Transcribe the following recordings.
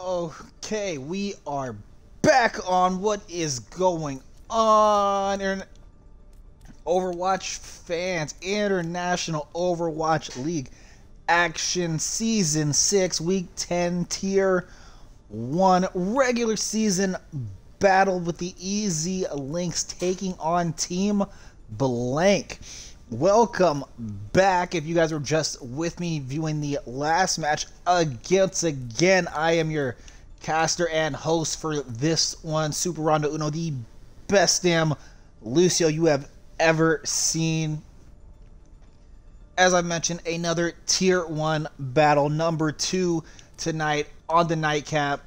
Okay, we are back on what is going on. Overwatch fans, International Overwatch League Action Season 6, Week 10, Tier 1, regular season battle with the Easy Lynx taking on Team Blank. Welcome back. If you guys were just with me viewing the last match, again, I am your caster and host for this one, Super Rondo Uno, the best damn Lucio you have ever seen. As I mentioned, another Tier 1 battle, number 2 tonight on the nightcap.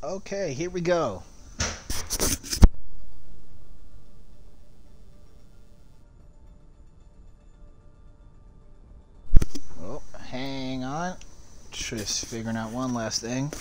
Okay, here we go. Oh, hang on. Just figuring out one last thing.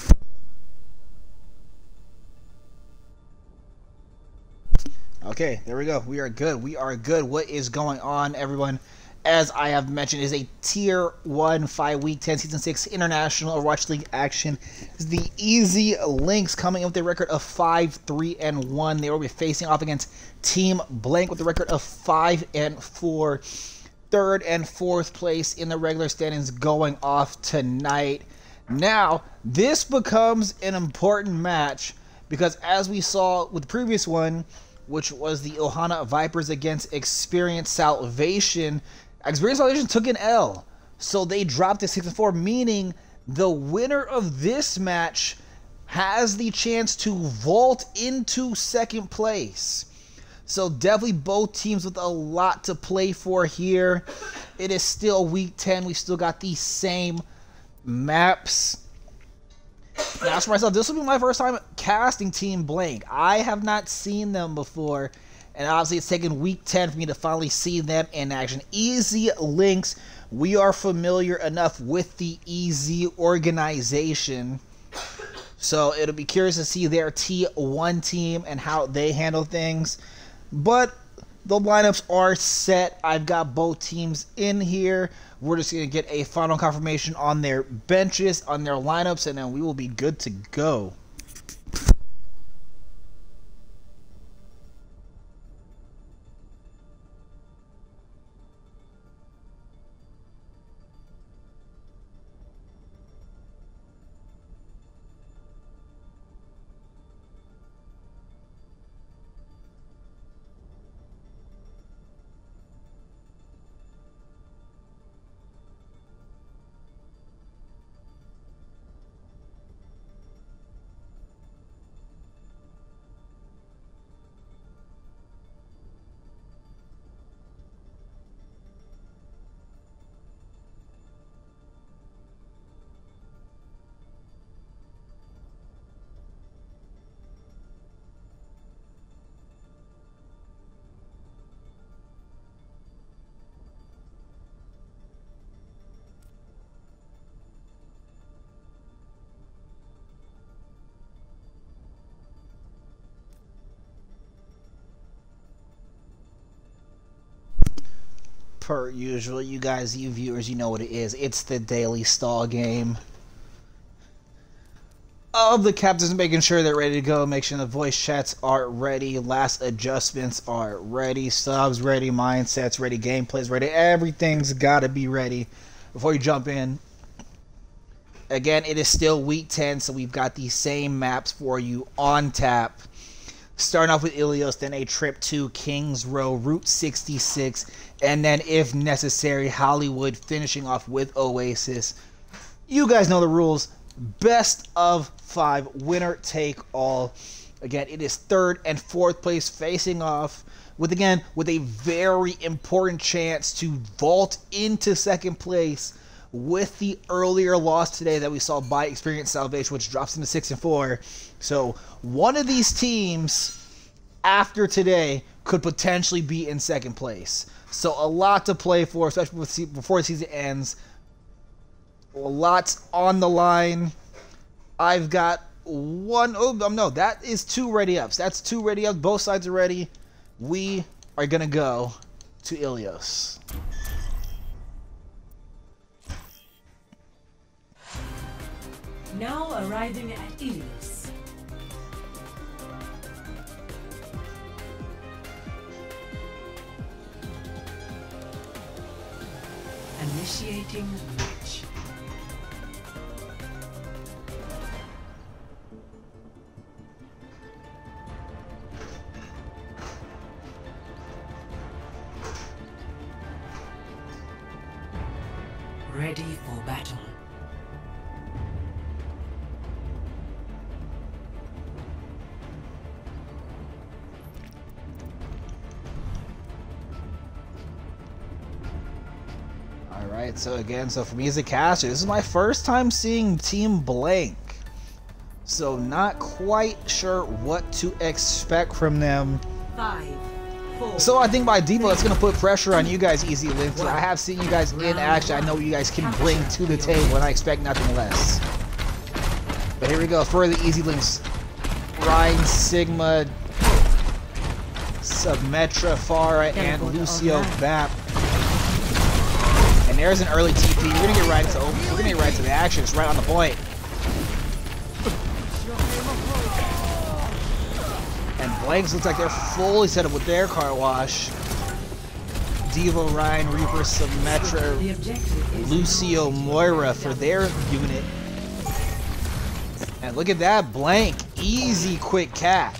Okay, there we go. We are good. We are good. What is going on, everyone? As I have mentioned, is a Tier 1 5-week 10 Season 6 International Overwatch League action. This is the Easy Lynx coming in with a record of 5-3-1. They will be facing off against Team Blank with a record of 5-4. Third and fourth place in the regular standings going off tonight. Now, this becomes an important match because as we saw with the previous one, which was the Ohana Vipers against Experience Salvation, Experience Salvation took an L. So they dropped to 6-4, meaning the winner of this match has the chance to vault into second place. So definitely both teams with a lot to play for here. It is still week 10. We still got these same maps. Now, as for myself, this will be my first time casting Team Blank. I have not seen them before, and obviously it's taken week 10 for me to finally see them in action. Easy Lynx, we are familiar enough with the Easy organization, so it'll be curious to see their T1 team and how they handle things. But the lineups are set. I've got both teams in here. We're just going to get a final confirmation on their benches, on their lineups, and then we will be good to go. Per usual, you guys, you viewers, you know what it is. It's the daily stall game of the captains, making sure they're ready to go, make sure the voice chats are ready, last adjustments are ready, subs ready, mindsets ready, gameplays ready, everything's got to be ready before you jump in. Again, it is still week 10, so we've got the same maps for you on tap. Starting off with Ilios, then a trip to Kings Row, Route 66, and then, if necessary, Hollywood, finishing off with Oasis. You guys know the rules. Best of 5, winner take all. Again, it is 3rd and 4th place facing off with a very important chance to vault into 2nd place with the earlier loss today that we saw by Experience Salvation, which drops into 6 and 4. So one of these teams after today could potentially be in 2nd place. So a lot to play for, especially before the season ends. Lots on the line. I've got one. Oh, no, that is 2 ready ups. That's 2 ready ups. Both sides are ready. We are going to go to Ilios. Now arriving at Ilios. Initiating match. Ready for battle. Alright, so for me as a caster, this is my first time seeing Team Blank. So not quite sure what to expect from them. 5, 4. So I think by default it's going to put pressure on you guys, Easy Lynxes. I have seen you guys in action. I know what you guys can bring to the table, and I expect nothing less. But here we go for the Easy Lynxes. Ryan, Sigma, Submetra, Farah, and Lucio Bap. And there's an early TP. We're gonna get right into the action. It's right on the point. And Blanks looks like they're fully set up with their car wash. Devo, Ryan, Reaper, Submetra, Lucio, Moira for their unit. And look at that, Blank. Easy, quick cap.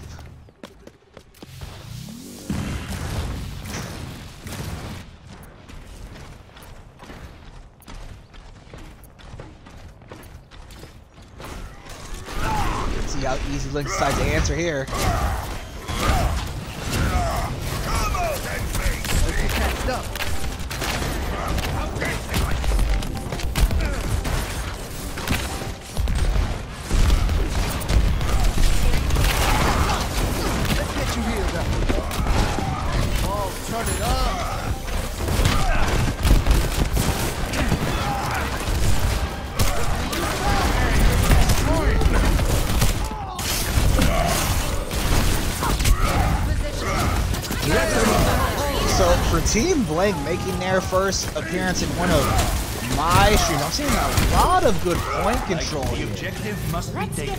See how easy Lynx decides to answer here. Turn it up. So for Team Blank making their first appearance in one of my streams, I'm seeing a lot of good point control The here. objective must be taken.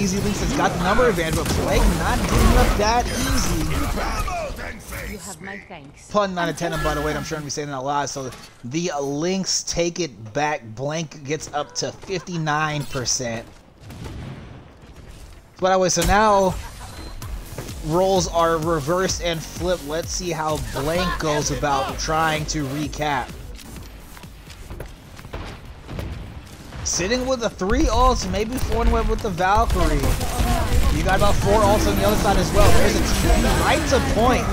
Easy Lynx has got the number advantage, but Blank not giving up that easy. You have my thanks. Pun not intended, by the way, I'm sure I'm saying that a lot. So the Lynx take it back. Blank gets up to 59%. But anyway, so now roles are reversed and flipped. Let's see how Blank goes about trying to recap. Sitting with the 3 ults, maybe 4 web with the Valkyrie. You got about 4 ults on the other side as well. There's a TP right to point.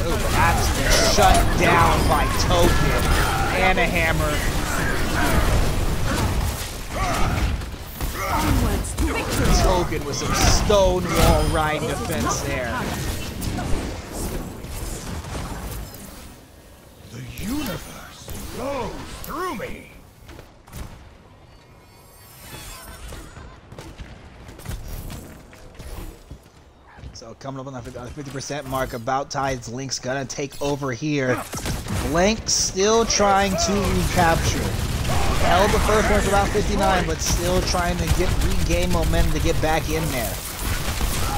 Ooh, absolutely shut down by Token and a hammer. Token with some stonewall Ryan defense there. The universe flows through me. So coming up on the 50% mark, about tides. Lynx gonna take over here. Blank still trying to recapture. Held the first one for about 59, but still trying to regain momentum to get back in there.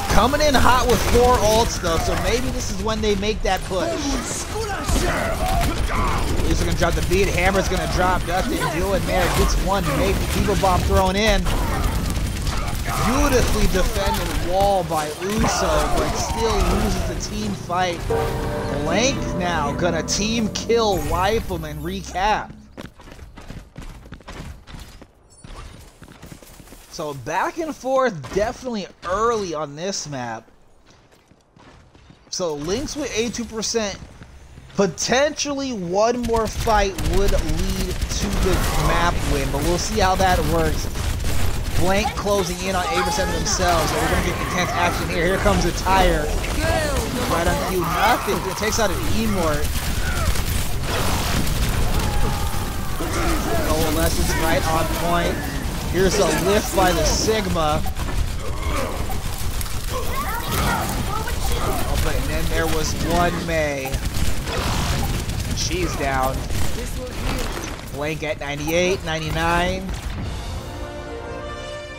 Coming in hot with 4 ults though, so maybe this is when they make that push. Leafs are gonna drop the beat. Hammer's gonna drop. Nothing doing there. Gets one. Maybe Fever Bomb thrown in. Beautifully defended wall by Uso, but still loses the team fight. Blank now gonna team kill, wipe him, and recap. So back and forth definitely early on this map. So Lynx with 82%. Potentially one more fight would lead to the map win, but we'll see how that works. Blank closing in on 80% of themselves, so we're going to get intense action here. Here comes a tire. Right on cue, nothing. It takes out an Emort. Coalescence right on point. Here's a lift by the Sigma. Oh, but and then there was one May. She's down. Blank at 98, 99.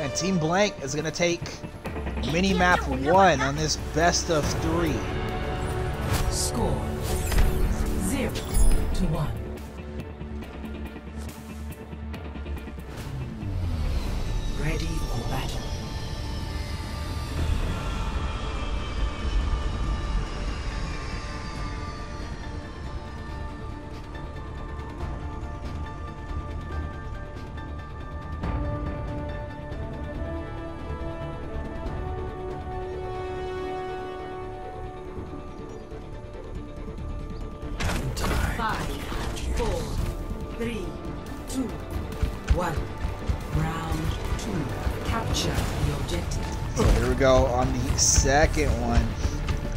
And Team Blank is going to take mini-map 1 on this best of 3. Score 0-1. Ready for battle. So here we go on the second one.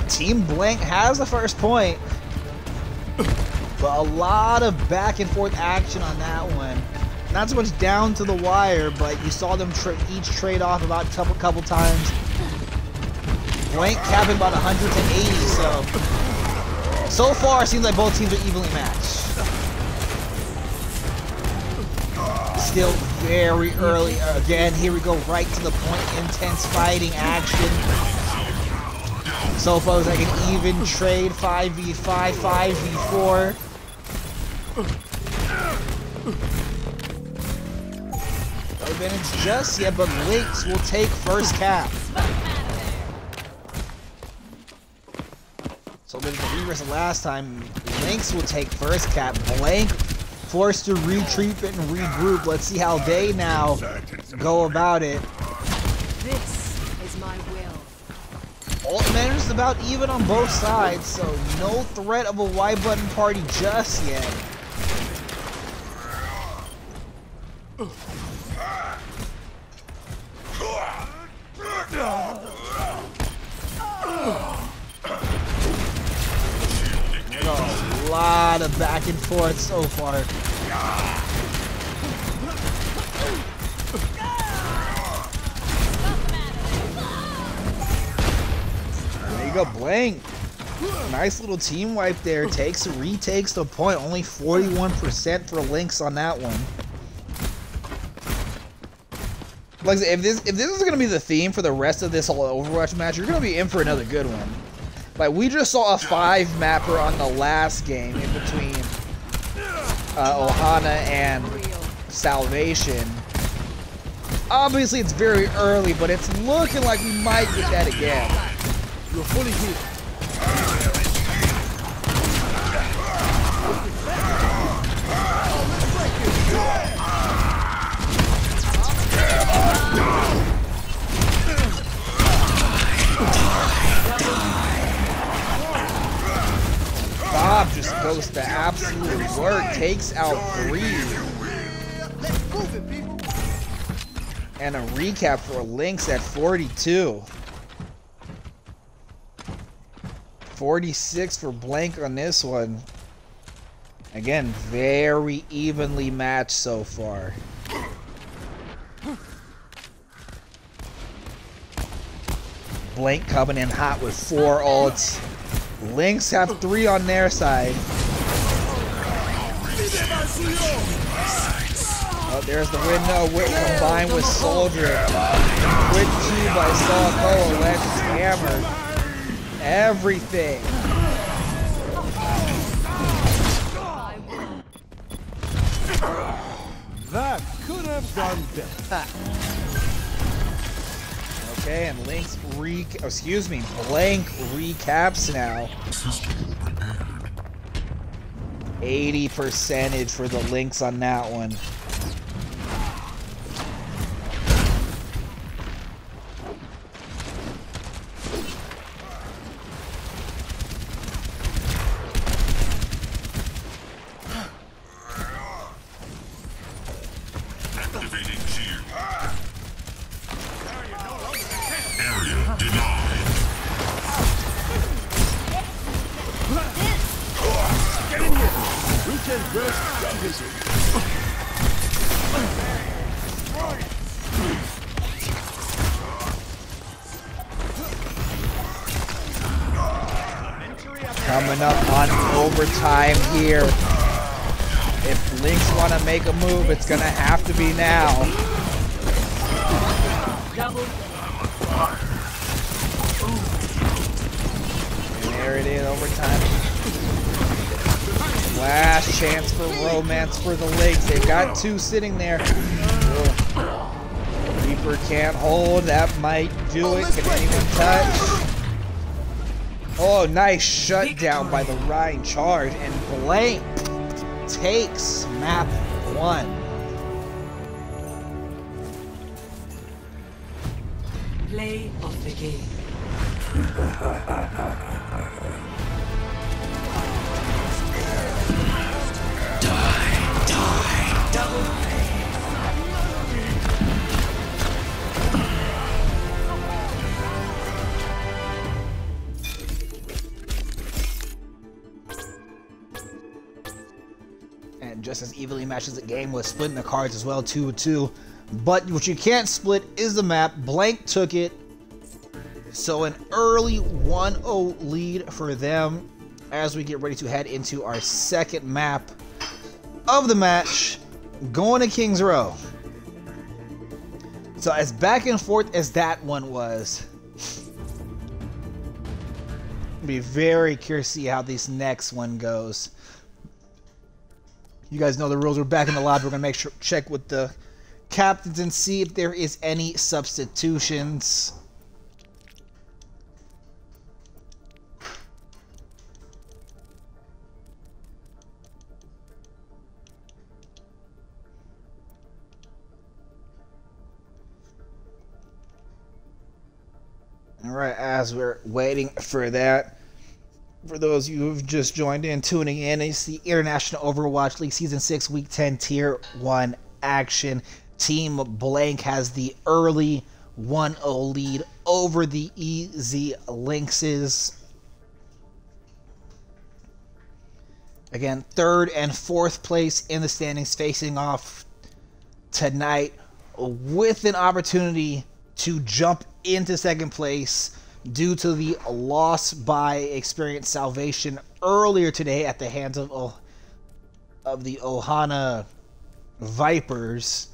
Team Blank has the first point, but a lot of back and forth action on that one. Not so much down to the wire, but you saw them each trade off about a couple times. Blank capping about 180, so far it seems like both teams are evenly matched. Still very early. Again, here we go right to the point. Intense fighting action. So far it's like an even trade. 5v5, 5v4. No advantage just yet, but Lynx will take first cap. So a bit of the reverse last time. Lynx will take first cap. Blank forced to retreat and regroup. Let's see how they now go about it. This is my will. Ult manages about even on both sides, so no threat of a Y button party just yet. A lot of back and forth so far. There you go, Blank. Nice little team wipe there. Retakes the point. Only 41% for Lynx on that one. Like I said, if this is gonna be the theme for the rest of this whole Overwatch match, you're gonna be in for another good one. Like, we just saw a 5-mapper on the last game in between Ohana and Salvation. Obviously, it's very early, but it's looking like we might get that again. You're fully healed. Bob just goes to absolute work, takes out 3. And a recap for Lynx at 42. 46 for Blank on this one. Again, very evenly matched so far. Blank coming in hot with 4 ults. Lynx have 3 on their side. Oh, there's the window combined with Soldier. Quick Q by Sawako. Legends hammered. Everything. That could have gone better. Okay, and Lynx Blank recaps now. 80% for the Lynx on that one. Coming up on overtime here. If Lynx want to make a move, it's going to have to be now. And there it is, overtime. Last chance for romance for the Lynx. They've got 2 sitting there. Reaper can't hold. That might do it. Can anyone touch? Oh, nice shutdown by the Rhine charge, and Blank takes map 1. Play of the game. Die. Double play. And just as evenly matches the game with splitting the cards as well, 2-2. But what you can't split is the map. Blank took it. So an early 1-0 lead for them as we get ready to head into our second map of the match, going to King's Row. So as back and forth as that one was, be very curious to see how this next one goes. You guys know the rules. We're back in the lobby. We're gonna check with the captains and see if there is any substitutions. All right, as we're waiting for that, for those of you who've just joined in, tuning in, it's the International Overwatch League Season 6 Week 10 Tier 1 action. Team Blank has the early 1-0 lead over the EZ Lynxes. Again, 3rd and 4th place in the standings facing off tonight with an opportunity to jump into 2nd place due to the loss by Experience Salvation earlier today at the hands of the Ohana Vipers.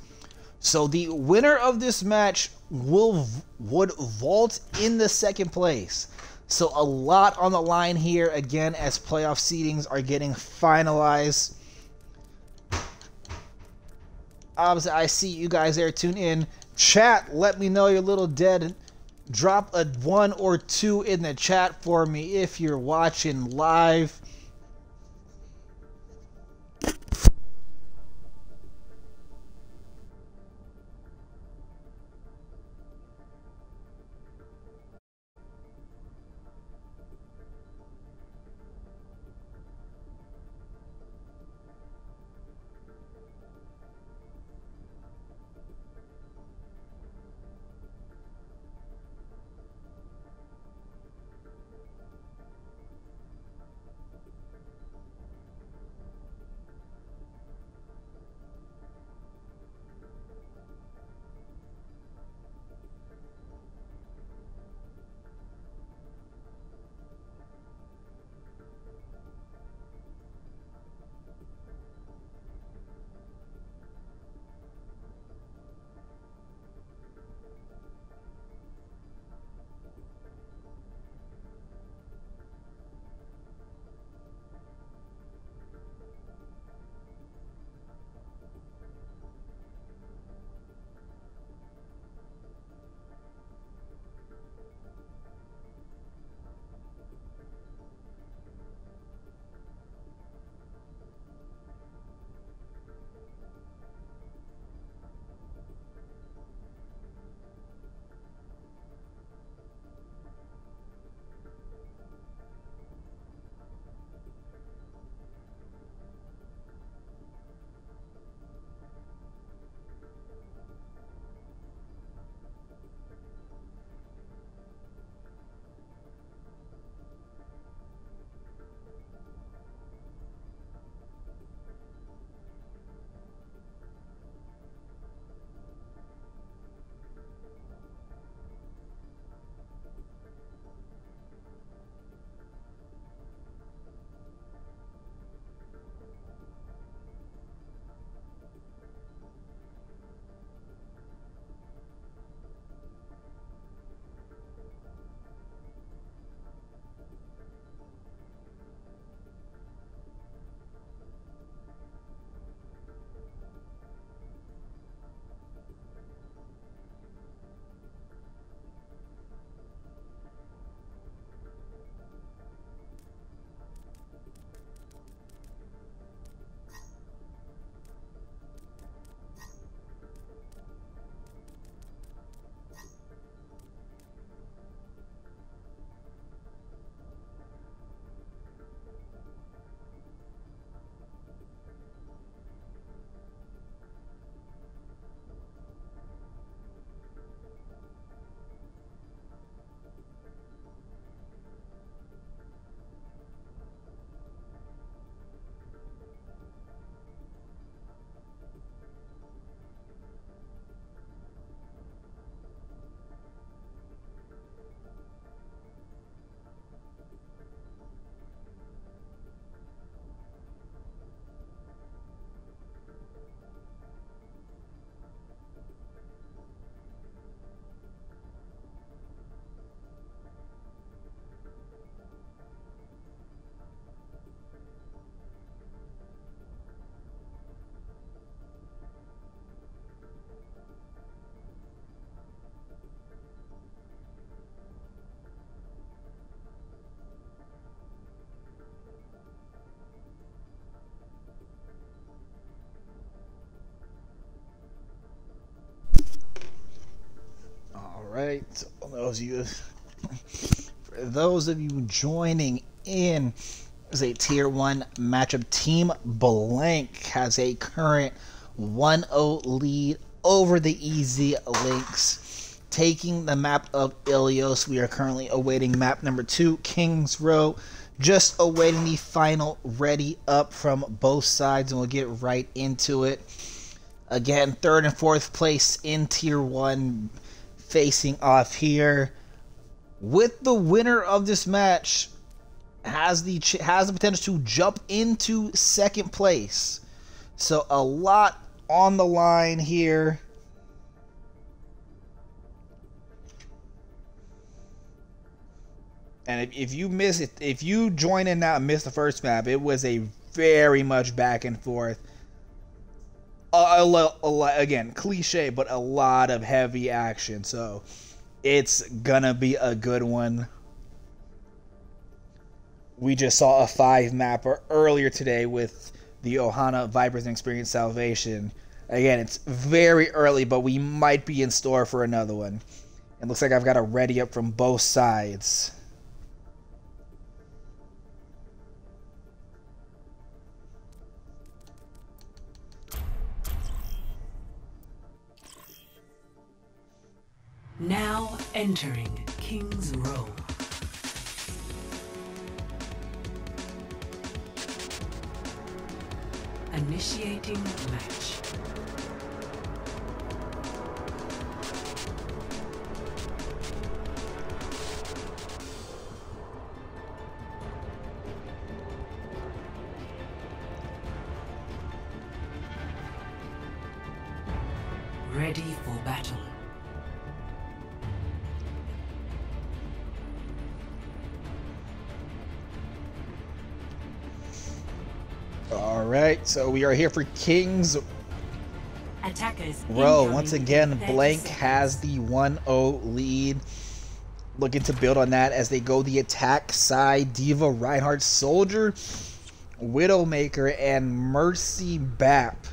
So the winner of this match would vault in the 2nd place. So a lot on the line here again as playoff seedings are getting finalized. Obviously, I see you guys there. Tune in. Chat, let me know you're a little dead. Drop a 1 or 2 in the chat for me if you're watching live. those of you joining in, is a tier 1 matchup. Team Blank has a current 1-0 lead over the easy Lynx, taking the map of Ilios. We are currently awaiting map number 2, King's Row, just awaiting the final ready up from both sides, and we'll get right into it. Again, 3rd and 4th place in tier 1 facing off here, with the winner of this match has the potential to jump into 2nd place. So a lot on the line here. And if you miss it, if you join in now and miss the first map, it was a very much back and forth. Again, cliche, but a lot of heavy action. So it's gonna be a good one. We just saw a 5-mapper earlier today with the Ohana Vipers and Experience Salvation. Again, it's very early, but we might be in store for another one. It looks like I've got a ready up from both sides. Now entering King's Row. Initiating match. Ready for battle. Alright, so we are here for King's Attackers Row. Once again, Blank has the 1-0 lead. Looking to build on that as they go the attack side. Diva, Reinhardt, Soldier, Widowmaker, and Mercy Bap.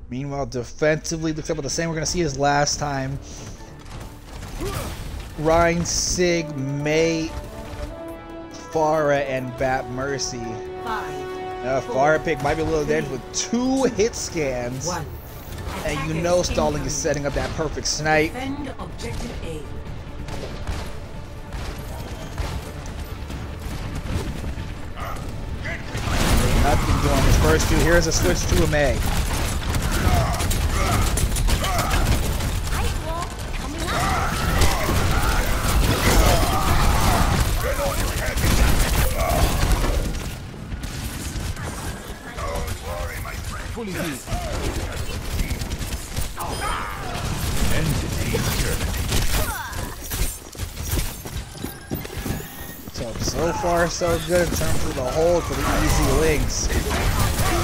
Meanwhile, defensively, looks like about the same we're going to see as last time. Rein, Sig, May, Pharah, and Bap Mercy. 5. Pharah pick might be a little dangerous with 2 hit scans. 1. And you know Stalling is setting up that perfect snipe. Defend objective A. Nothing doing this first 2. Here's a switch to a May. Fully healed. So far, so good in terms of the hold for the easy Lynx.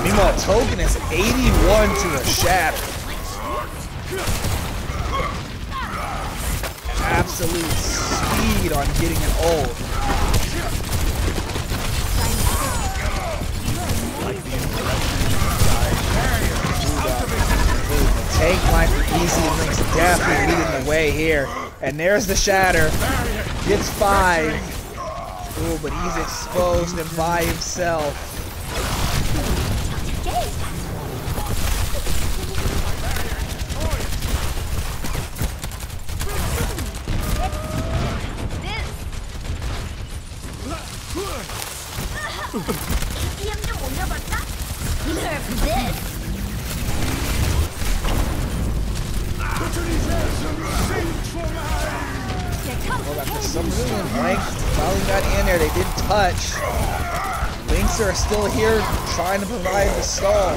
Meanwhile, Token is 81 to a shatter. Absolute speed on getting an ult. The tank line for easy Lynx definitely leading the way here. And there's the shatter. Gets 5. Ooh, but he's exposed and by himself. Well, after some reason, Blank finally got in there. They didn't touch. Lynxes are still here trying to provide the stall.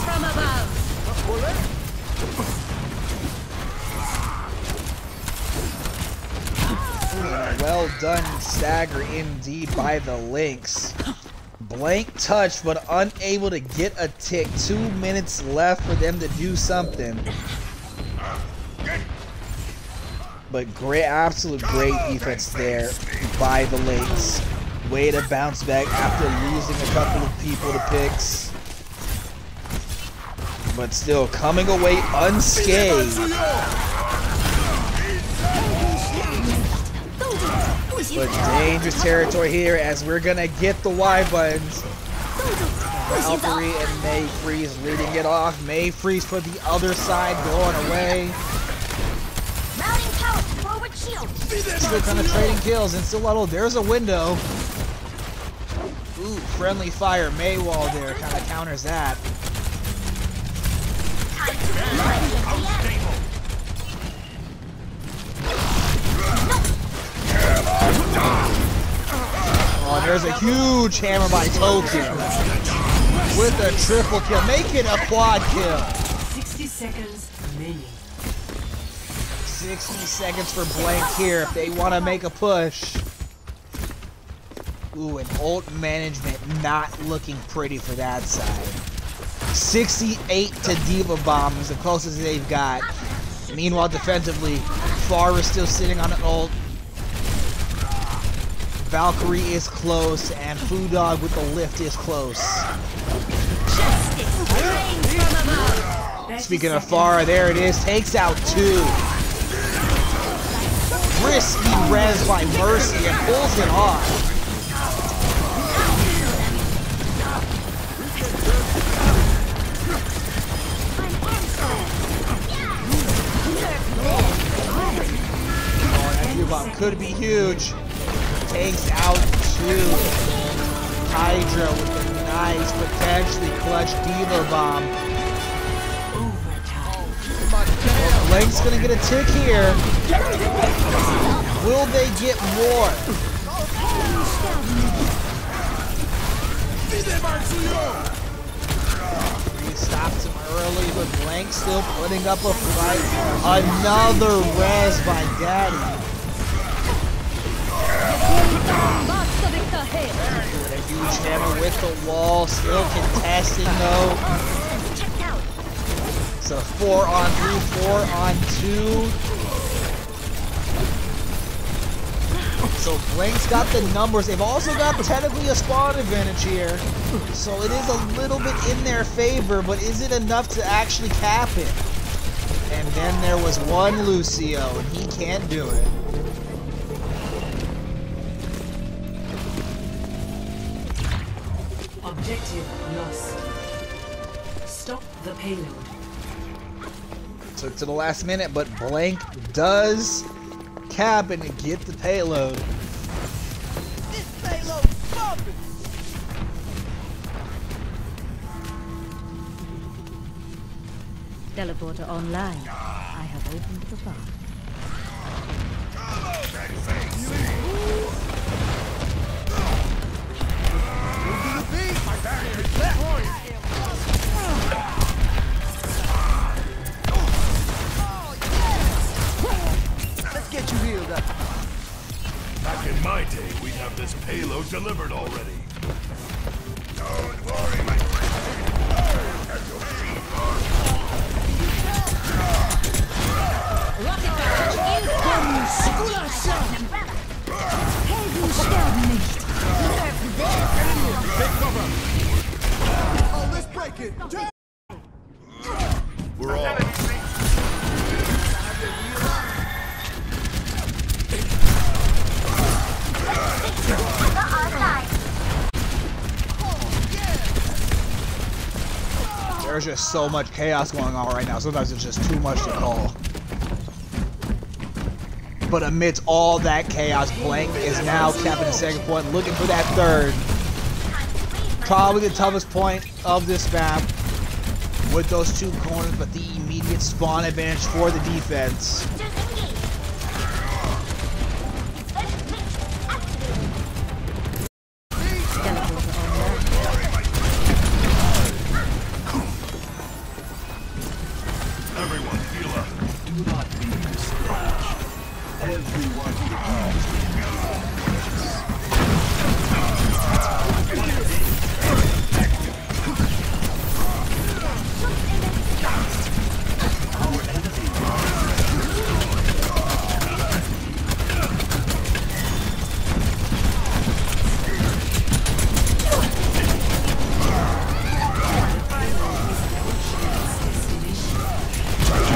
From above. Ooh, and a well done stagger indeed by the Lynx. Blank touched, but unable to get a tick. 2 minutes left for them to do something. But great, absolute great defense there by the Lynx. Way to bounce back after losing a couple of people to picks. But still coming away unscathed. But dangerous territory here as we're gonna get the Y buttons. Valkyrie and May Freeze leading it off. May Freeze for the other side going away. Still kind of trading kills and still little. There's a window. Ooh, friendly fire. Maywall there kind of counters that. Oh, there's a huge hammer by Token with a triple kill, making a quad kill. 60 seconds remaining. 60 seconds for Blank here if they want to make a push. Ooh, and ult management not looking pretty for that side. 68 to Diva Bomb is the closest they've got. Meanwhile, defensively, Pharah is still sitting on an ult. Valkyrie is close, and Foo Dog with the lift is close. Speaking of Pharah, there it is. Takes out 2. Risky res by Mercy and pulls it off. Bomb could be huge. Takes out 2. Hydra with a nice, potentially clutch Diva Bomb. Well, Blank's gonna get a tick here. Will they get more? He stops him early, but Blank still putting up a fight. Another res by Daddy. With a huge hammer with the wall, still contesting though. So 4 on 3, 4 on 2. So Blank's got the numbers. They've also got technically a spawn advantage here. So it is a little bit in their favor, but is it enough to actually cap it? And then there was one Lucio, and he can't do it. Objective lost. Stop the payload. Took to the last minute, but Blank does cap and get the payload. This payload's bumping. Teleporter online. I have opened the path. Let's get you healed up. Back in my day, we'd have this payload delivered already. Don't worry, my Oh, let's break it. We're all. There's just so much chaos going on right now. Sometimes it's just too much to call. But amidst all that chaos, Blank is now capping the second point, looking for that third. Probably the toughest point of this map with those 2 corners, but the immediate spawn advantage for the defense. Everyone, heal up. Do not be discouraged. Everyone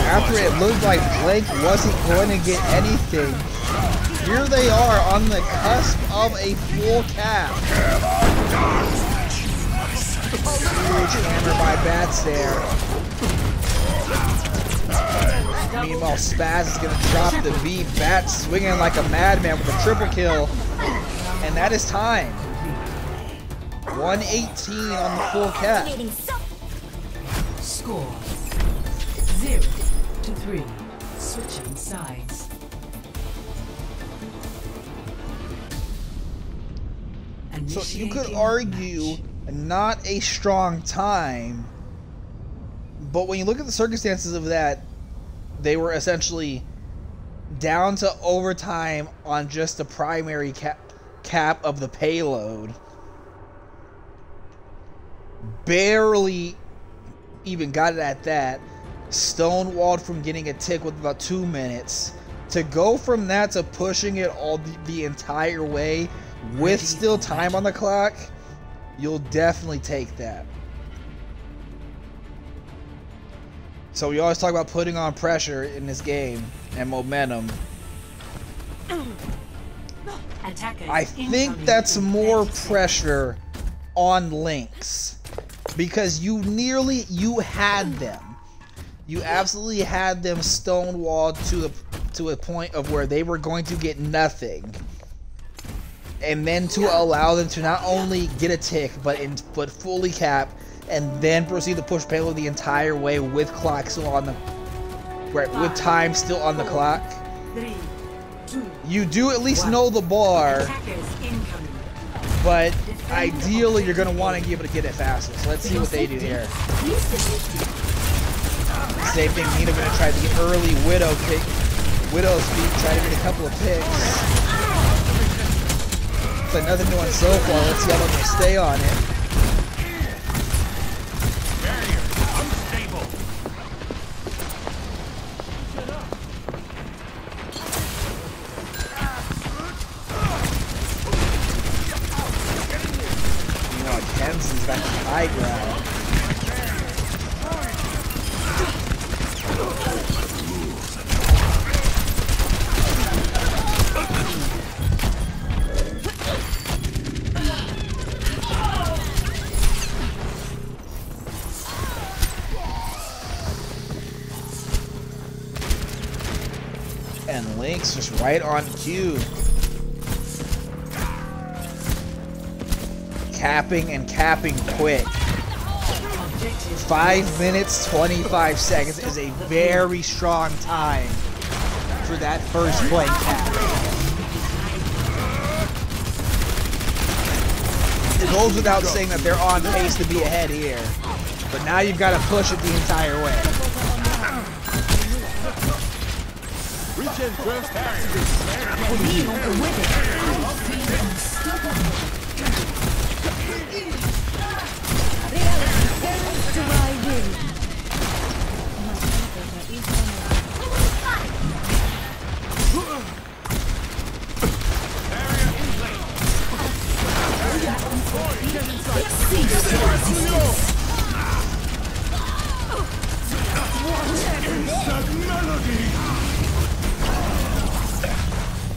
After it looked like Blank wasn't going to get anything, Here they are on the cusp of a full cap. Huge hammer by Bats there. Meanwhile, Spaz is going to drop the V. Bats swinging like a madman with a triple kill. And that is time. 118 on the full cap. Score 0-3. Switching sides. So you could argue not a strong time, but when you look at the circumstances of that, they were essentially down to overtime on just the primary cap of the payload. Barely even got it at that. Stonewalled from getting a tick with about 2 minutes. To go from that to pushing it all the entire way with still time on the clock, you'll definitely take that. So we always talk about putting on pressure in this game and momentum. I think that's more pressure on Lynx because you had them. You absolutely had them stonewalled to a point of where they were going to get nothing. And then to allow them to not only get a tick, but fully cap, and then proceed to push payload the entire way with clock still on the with time still on the clock. 3, 2, You do at least know the bar, but ideally you're gonna want to be able to get it faster. So let's see what they do here. Same thing. Nina gonna try to get early Widow's feet, try to get a couple of picks. It's like nothing new on so far. Let's see how long they stay on it. You know, Kenzie's back to high ground. And Lynx just right on cue. Capping and capping quick. 5 minutes, 25 seconds is a very strong time for that first play cap. It goes without saying that they're on pace to be ahead here. But now you've got to push it the entire way.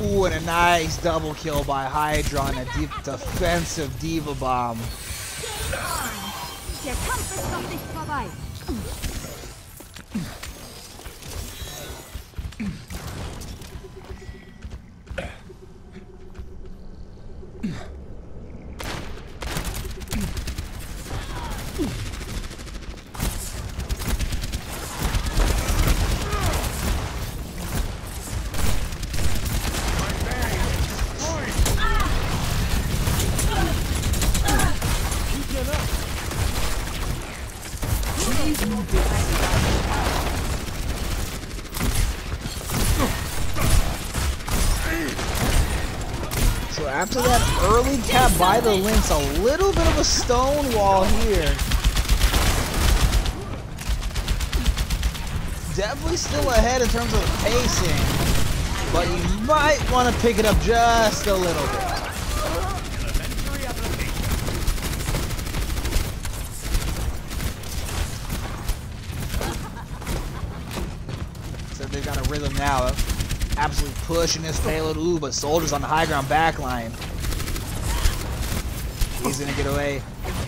Ooh, and a nice double kill by Hydra on a deep defensive Diva Bomb. Der Kampf ist noch nicht vorbei. So after that early cap by the Lynx, a little bit of a stonewall here. Definitely still ahead in terms of pacing, but you might want to pick it up just a little bit. So they've got a rhythm now. absolutely pushing this payload. Ooh, but Soldier's on the high ground back line. He's gonna get away.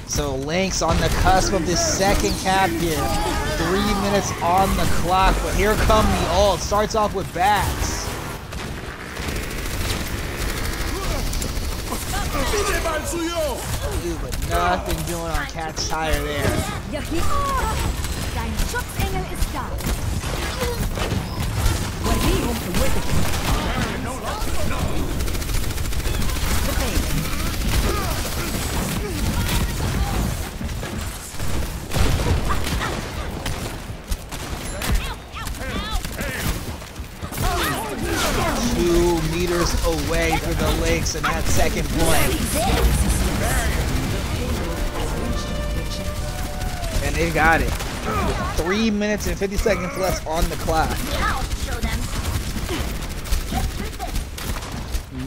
So Lynx on the cusp of this second cap here. 3 minutes on the clock, but here come the ult. Starts off with bats. Ooh, but nothing doing on Cat's tire there. Ja, hier. Dein Schutzengel ist da. Meters away for the Lynx and that second point. And they got it. 3 minutes and 50 seconds left on the clock.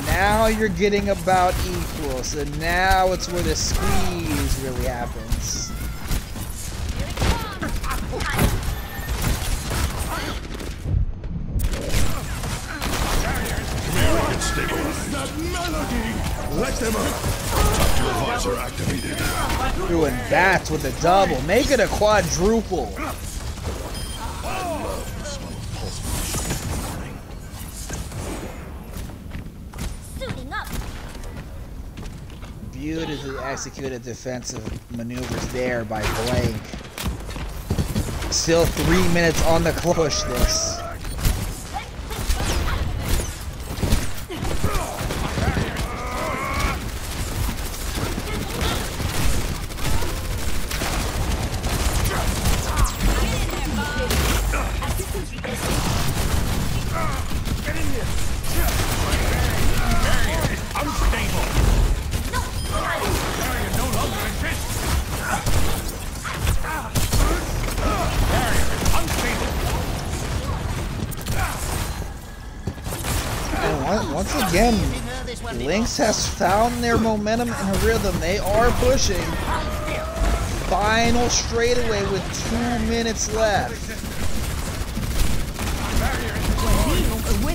Now you're getting about equal. So now it's where the squeeze really happens. That melody! Let them up! Tactical visor activated. Doing bats with a double. Make it a quadruple. Suiting up. Beautifully executed defensive maneuvers there by Blank. Still 3 minutes on the clock. Push this. Once again, Lynx has found their momentum and rhythm. They are pushing. Final straightaway with 2 minutes left.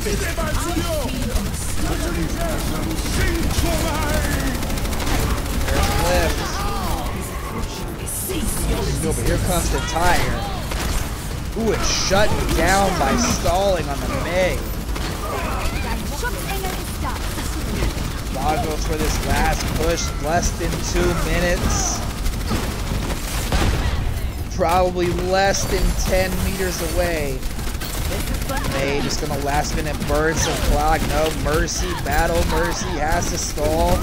There's lift. No, but here comes the tire. Ooh, it's shut down by stalling on the May. Dog goes for this last push, less than 2 minutes. Probably less than 10 meters away. May just gonna last minute burn some clock. No, Mercy, Battle Mercy has to stall.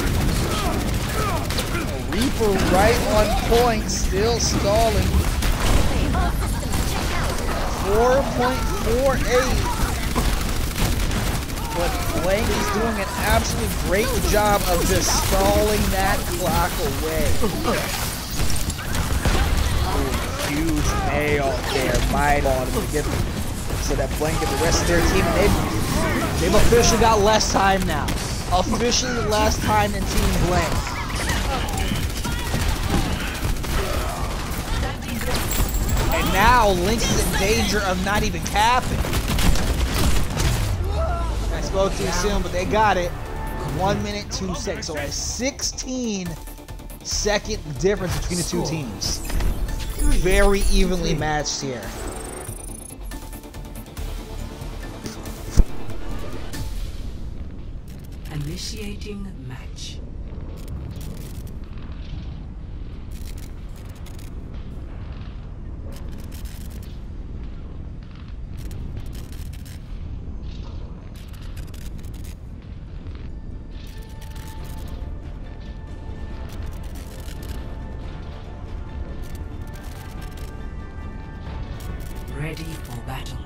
Reaper right on point, still stalling. 4.48. But Blank is doing an absolutely great job of just stalling that clock away. Ooh, huge nail there, my ball to get so that Blank and the rest of their team, they've officially got less time now. Officially less time than Team Blank. And now Lynx is in danger of not even capping. I spoke too soon, but they got it. 1 minute, 2 seconds. So a 16-second difference between the two teams. Very evenly matched here. Initiating match. Ready for battle.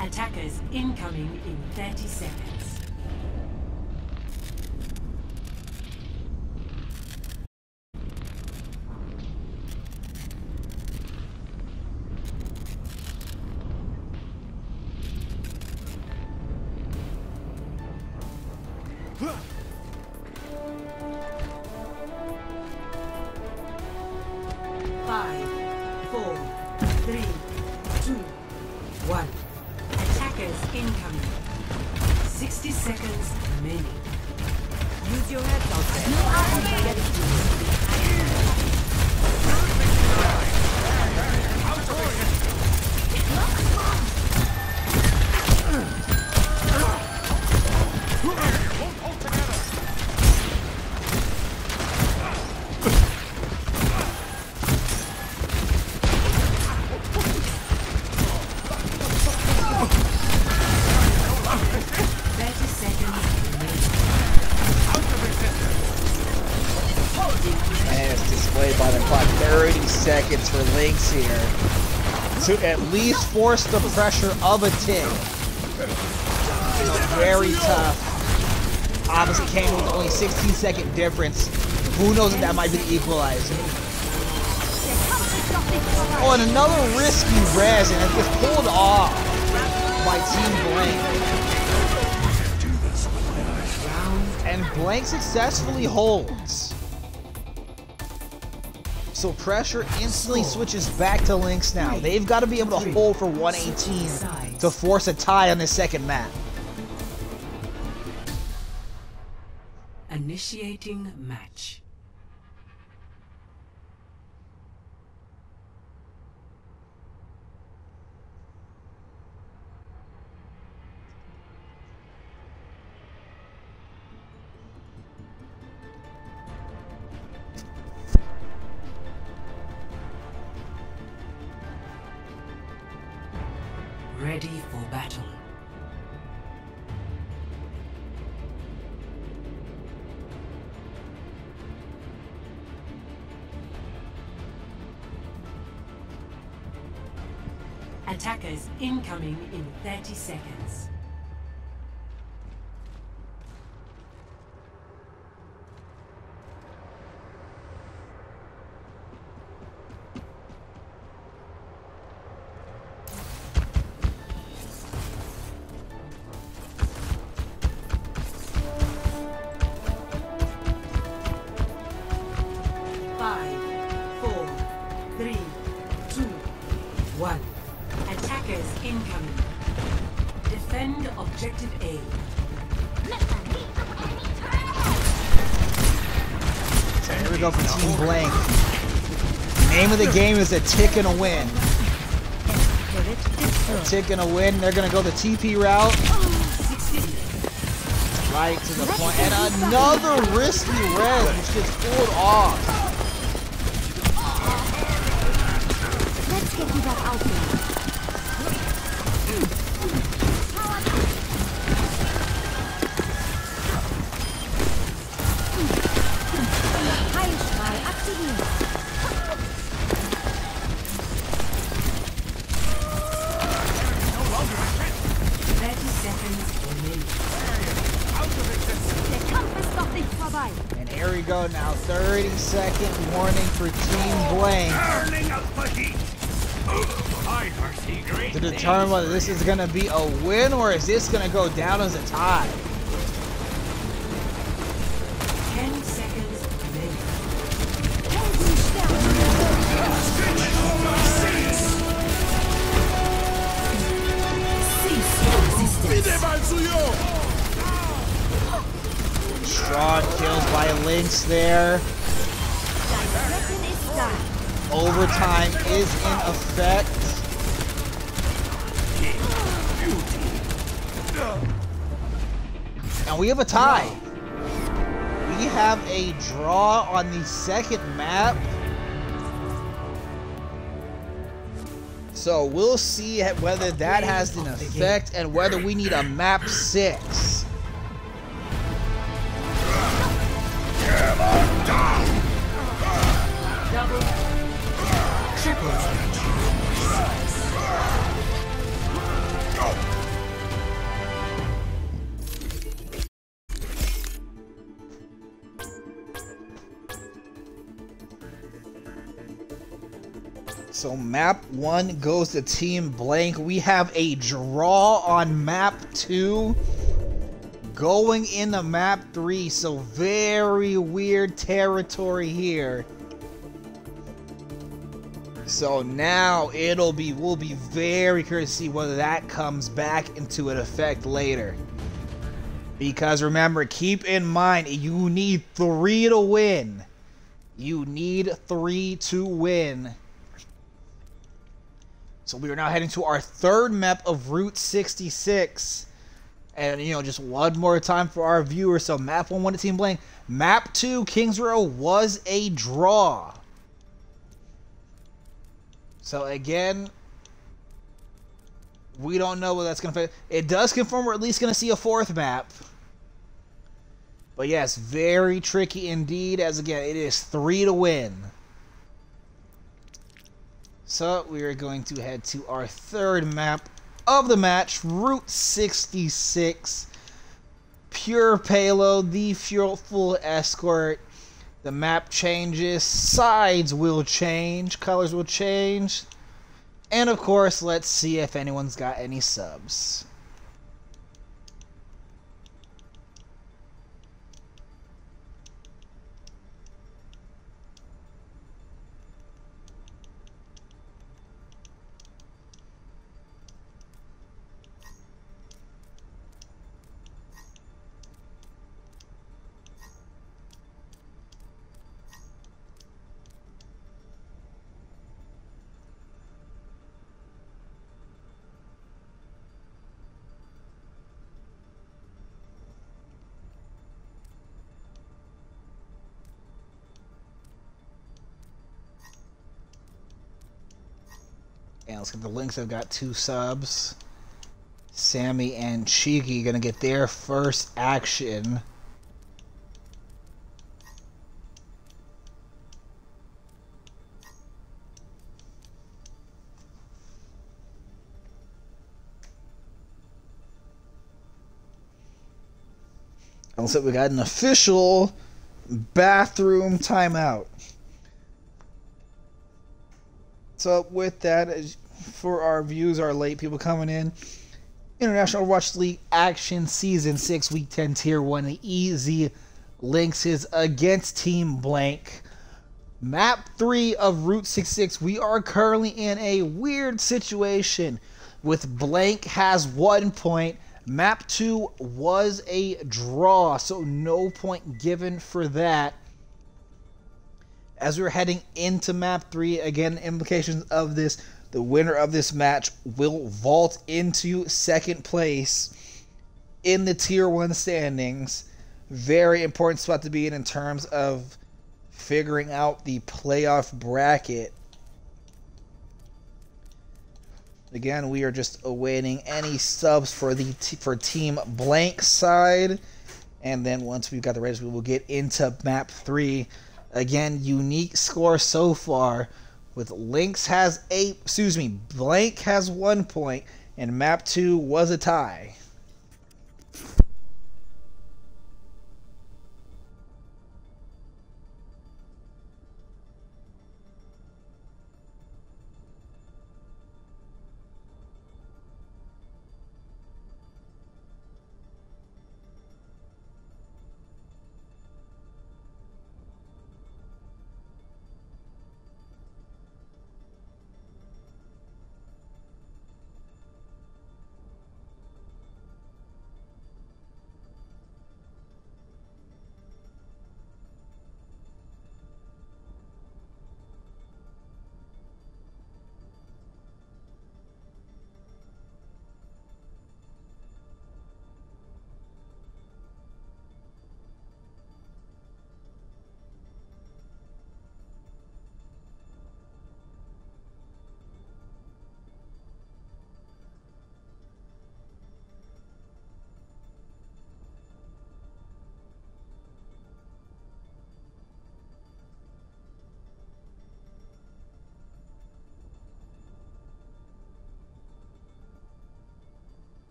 Attackers incoming in 30 seconds. 5, 4, 3, 2, 1. Attackers incoming. 60 seconds remaining. Use your heads out there. You are by the clock. 30 seconds for Lynx here to at least force the pressure of a tick. You know, very tough. Obviously came with only 16-second difference. Who knows if that might be the equalizer. Oh, and another risky res, and it gets pulled off by Team Blank. And Blank successfully holds. So pressure instantly switches back to Lynx now. They've got to be able to hold for 118 to force a tie on this second map. Initiating match. Ready for battle. Attackers incoming in 30 seconds. Objective A. Here we go for Team Blank. Name of the game is a tick and a win. A tick and a win. They're going to go the TP route. Right to the point. And another risky res which gets pulled off. Let's get you back out there. And here we go now, 30-second warning for Team Blank to determine whether this is going to be a win or is this going to go down as a tie. 10 seconds remaining. Strong kills by Lynx there. Overtime is in effect. And we have a tie. We have a draw on the second map. So we'll see whether that has an effect and whether we need a map 6. Double. Triple. So map 1 goes to Team Blank. We have a draw on map 2 going into map 3. So very weird territory here. So now we'll be very curious to see whether that comes back into an effect later. Because remember, keep in mind, you need 3 to win. You need 3 to win. So we are now heading to our 3rd map of Route 66. And, you know, just one more time for our viewers. So map 1 won to Team Blank. Map 2, Kings Row, was a draw. So again, we don't know what that's going to fit. It does confirm we're at least going to see a 4th map. But yes, very tricky indeed, as again, it is 3 to win. So we are going to head to our 3rd map of the match, Route 66. Pure payload, the full escort. The map changes, sides will change, colors will change. And of course, let's see if anyone's got any subs. And let's get the Lynxes. Have got 2 subs. Sammy and Cheeky gonna get their first action. And looks like we got an official bathroom timeout. So with that, for our views, our late people coming in, International Overwatch League Action Season 6, Week 10, Tier 1, the Easy Lynxes against Team Blank. Map 3 of Route 66, we are currently in a weird situation with Blank has 1 point. Map 2 was a draw, so no point given for that. As we're heading into map 3, again, implications of this, the winner of this match will vault into 2nd place in the Tier 1 standings. Very important spot to be in terms of figuring out the playoff bracket. Again, we are just awaiting any subs for Team Blank side. And then once we've got the ratings, we will get into map 3. Again, unique score so far with Blank has 1 point, and map 2 was a tie.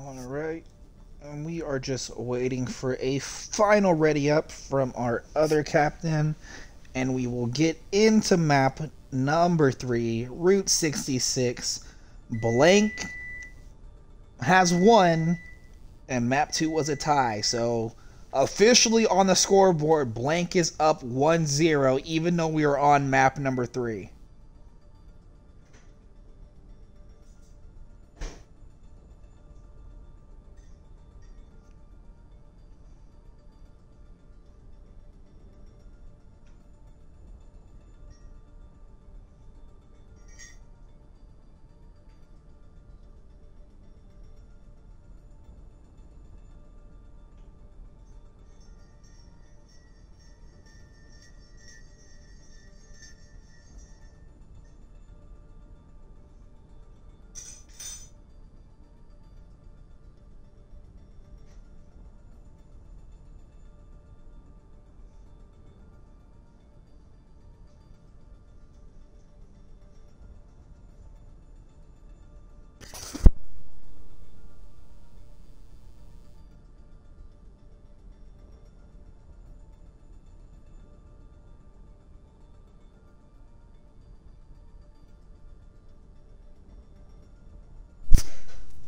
Alright. And we are just waiting for a final ready up from our other captain. And we will get into map number 3, Route 66. Blank has won, and map 2 was a tie. So officially on the scoreboard, Blank is up 1-0, even though we are on map number 3.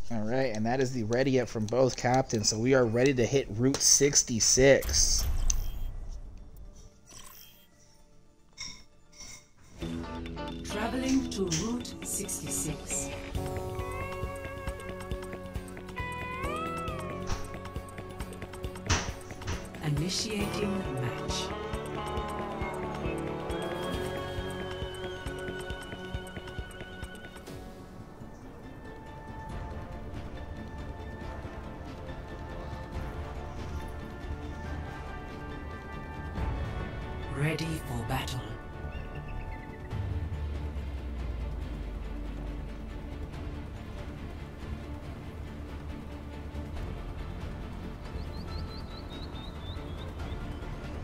Alright, and that is the ready up from both captains, so we are ready to hit Route 66. Traveling to Route 66. Initiating match. Ready for battle.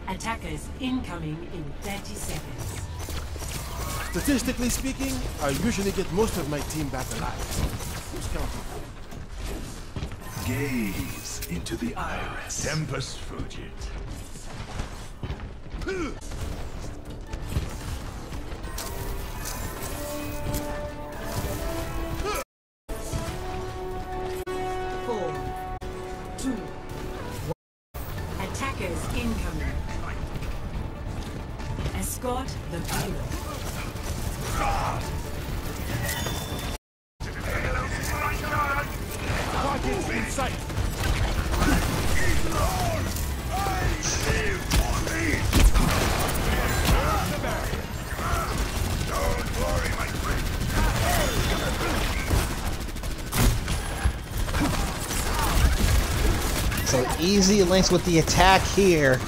Attackers incoming in 30 seconds. Statistically speaking, I usually get most of my team back alive. Who's counting? Gaze into the iris. Tempus fugit. Attackers incoming. Escort the payload. Targets in sight. Don't worry, my friend. So easy Lynx with the attack here.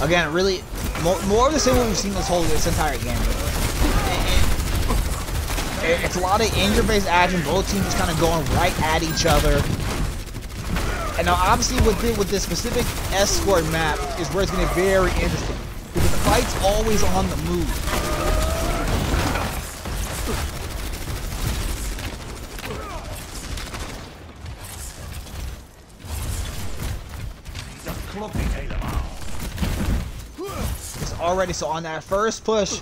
Again, really, more of the same what we've seen this entire game. It's a lot of injury-based action. Both teams just kind of going right at each other. And now, obviously, with this specific escort map is where it's going to be very interesting because the fight's always on the move. It's already so on that first push,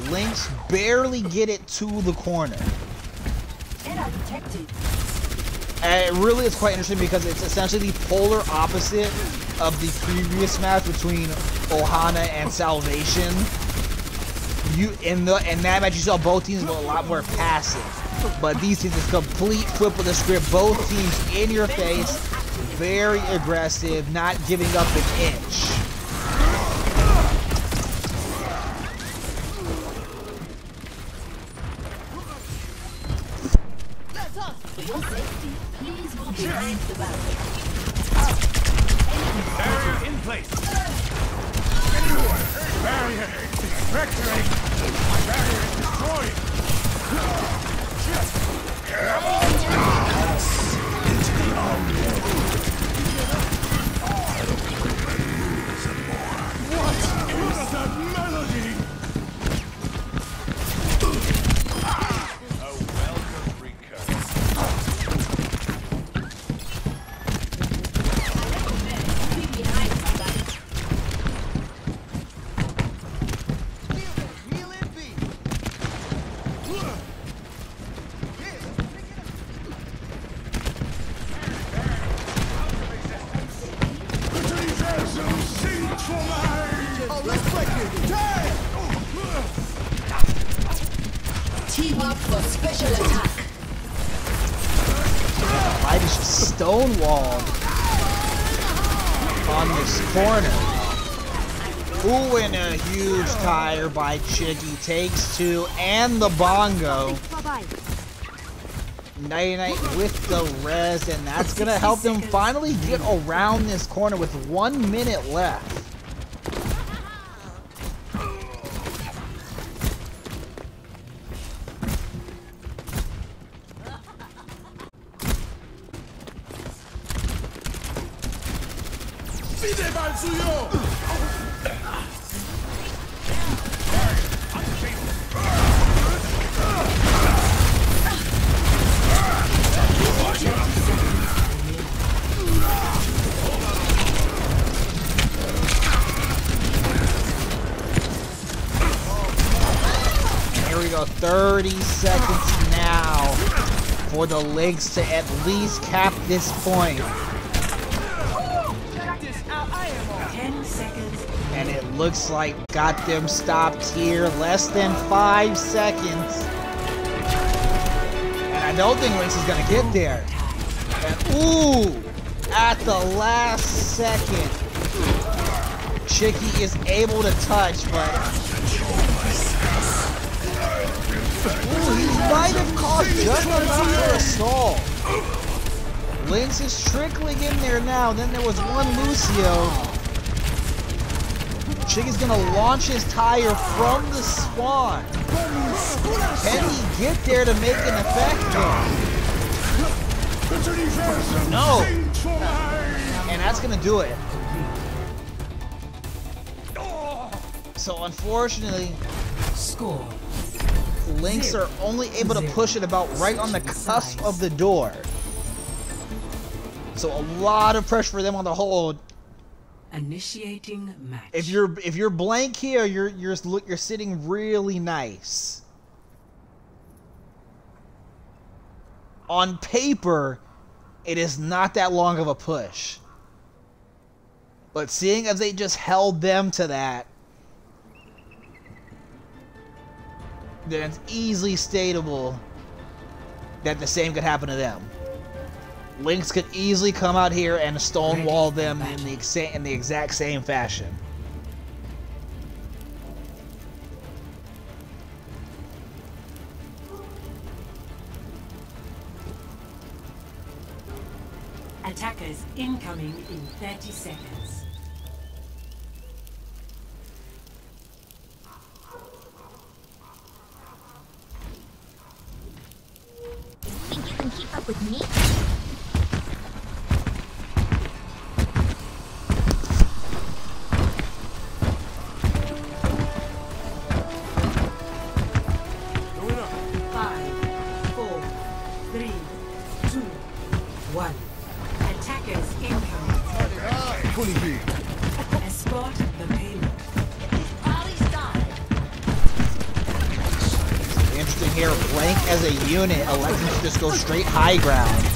Lynx barely get it to the corner. And it really is quite interesting because it's essentially the polar opposite of the previous match between Ohana and Salvation. In that match you saw both teams were a lot more passive, but these teams is complete flip of the script. Both teams in your face, very aggressive, not giving up an inch. Barrier in place. Barrier is fracturing. My barrier is destroyed. Into the What is that melody? Oh well. stonewalled on this corner. Ooh, and a huge tire by Chicky. Takes two and the bongo. Night-night with the res, and that's gonna help them finally get around this corner with 1 minute left. Here we go, 30 seconds now for the Lynx to at least cap this point. 10 seconds. And it looks like got them stopped here. Less than 5 seconds. And I don't think Lynx is gonna get there. And ooh, at the last second, Chicky is able to touch, but ooh, he might have caused just enough for a stall. Lynx is trickling in there now. Then there was one Lucio. Chicky's gonna launch his tire from the spawn. Can he get there to make an effect though? No. And that's gonna do it. So unfortunately, Score. Lynx are only able to push it about right on the cusp of the door. So a lot of pressure for them on the hold. Initiating match. If you're blank here, you're sitting really nice. On paper, it is not that long of a push. But seeing as they just held them to that, then it's easily stateable that the same could happen to them. Lynx could easily come out here and stonewall them in the exact same fashion. Attackers incoming in 30 seconds. Think you can keep up with me? Escort the payload. Interesting here, Blank as a unit electing to just go straight high ground.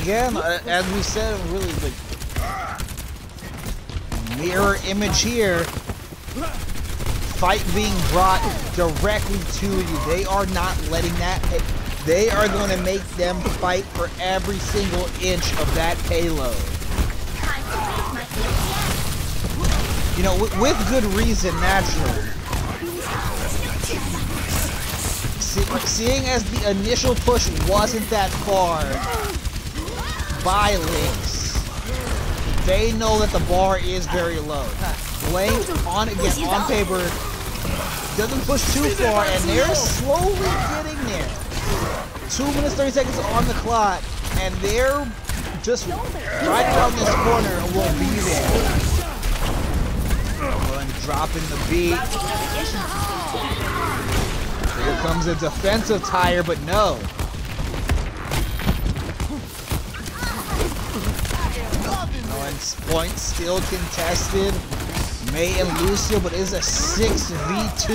Again, as we said, really the mirror image here. Fight being brought directly to you. They are not letting that. They are going to make them fight for every single inch of that payload. You know, with good reason, naturally. Seeing as the initial push wasn't that far by Lynx, they know that the bar is very low. Blank on paper doesn't push too far, and they're slowly getting there. 2 minutes 30 seconds on the clock, and they're just right around this corner and will be there. Dropping the beat. Here comes a defensive tire, but no. Point still contested. May and Lucio, but it is a 6v2.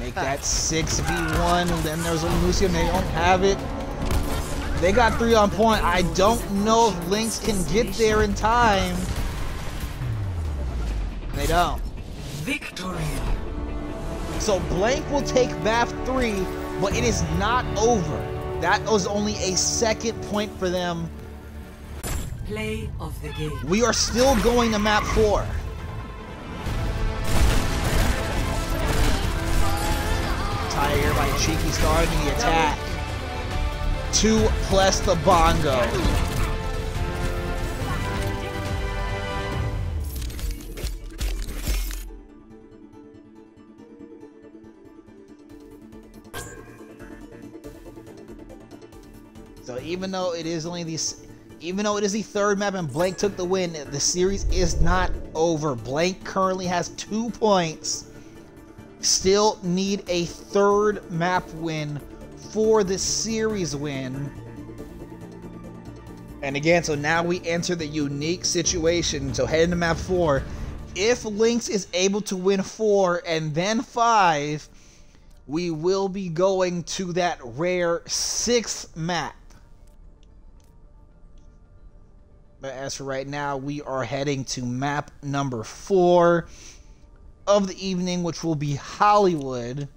Make that 6v1. Then there's a Lucio, and they don't have it. They got 3 on point. I don't know if Lynx can get there in time. They don't. Victory. So Blank will take map 3, but it is not over. That was only a second point for them. Play of the game. We are still going to map 4. Tiger by Cheeky starting the attack. 2 plus the bongo. So even though it is only these, even though it is the 3rd map and Blank took the win, the series is not over. Blank currently has 2 points. Still need a 3rd map win for the series win. And again, so now we enter the unique situation. So heading to map 4. If Lynx is able to win 4 and then 5, we will be going to that rare 6th map. But as for right now, we are heading to map number 4 of the evening, which will be Hollywood.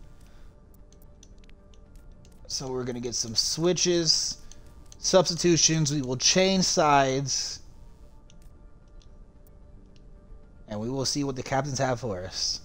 So we're going to get some switches, substitutions. We will change sides. And we will see what the captains have for us.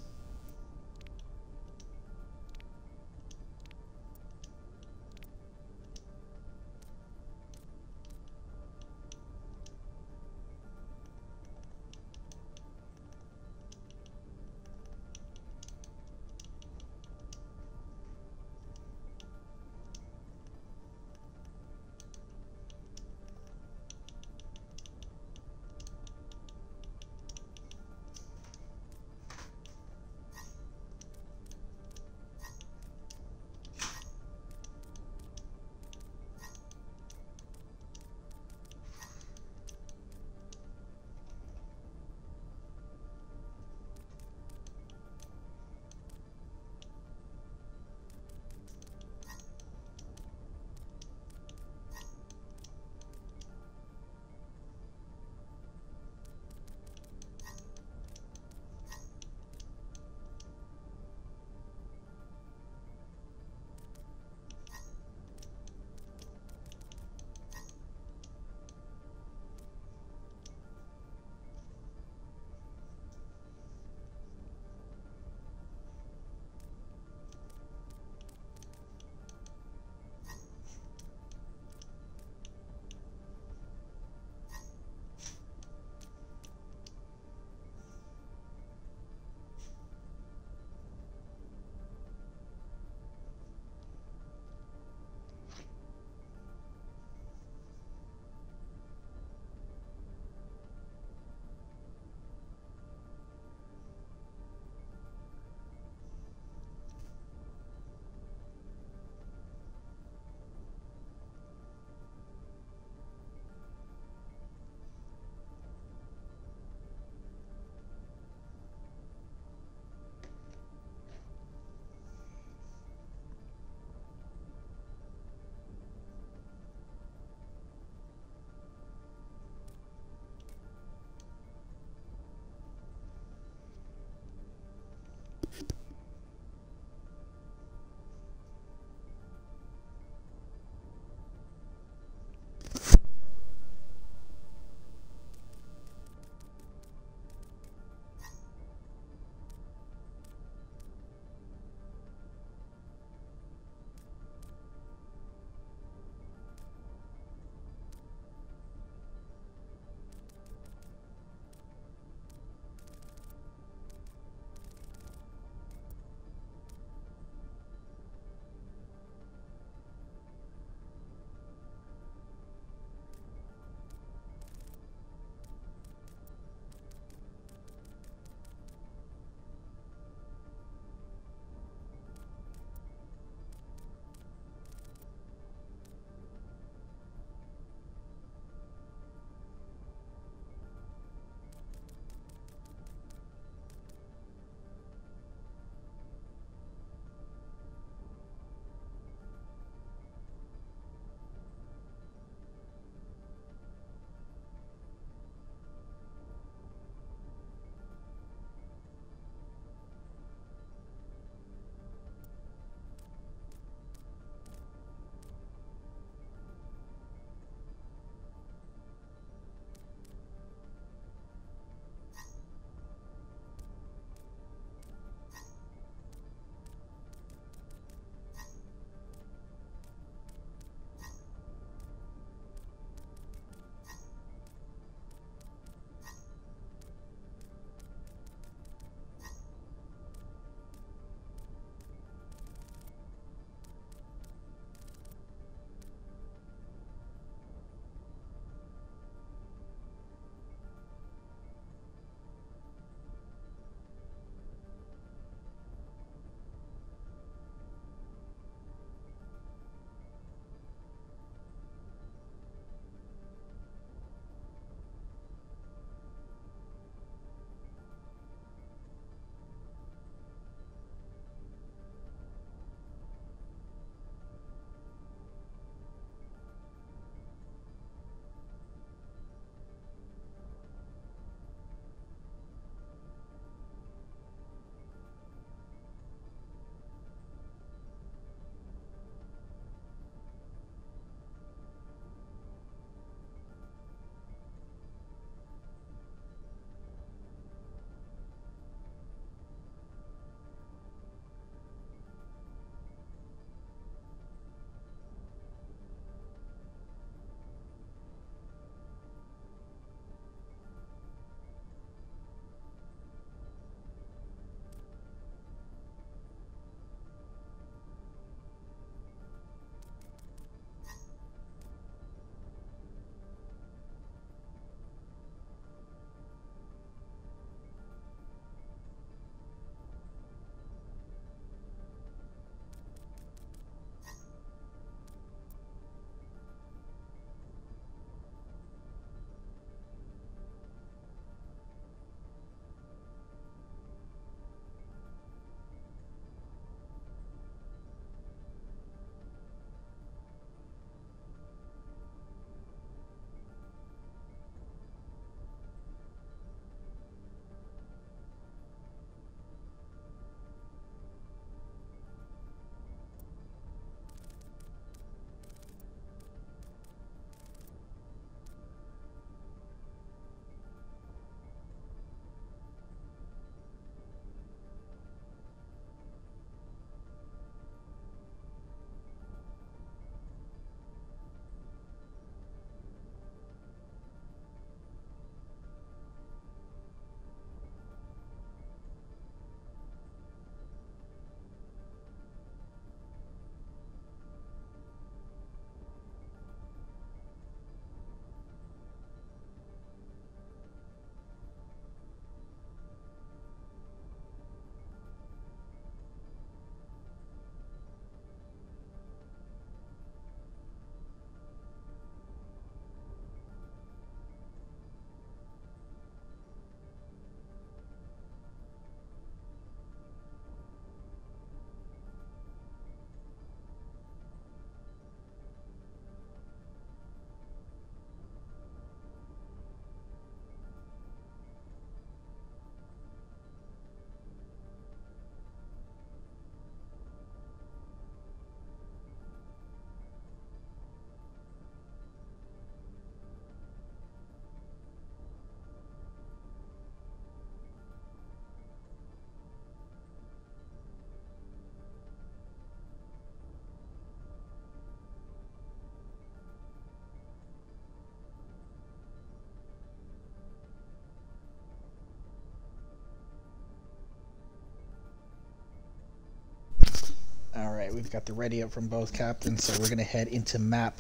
Alright, we've got the ready up from both captains, so we're going to head into map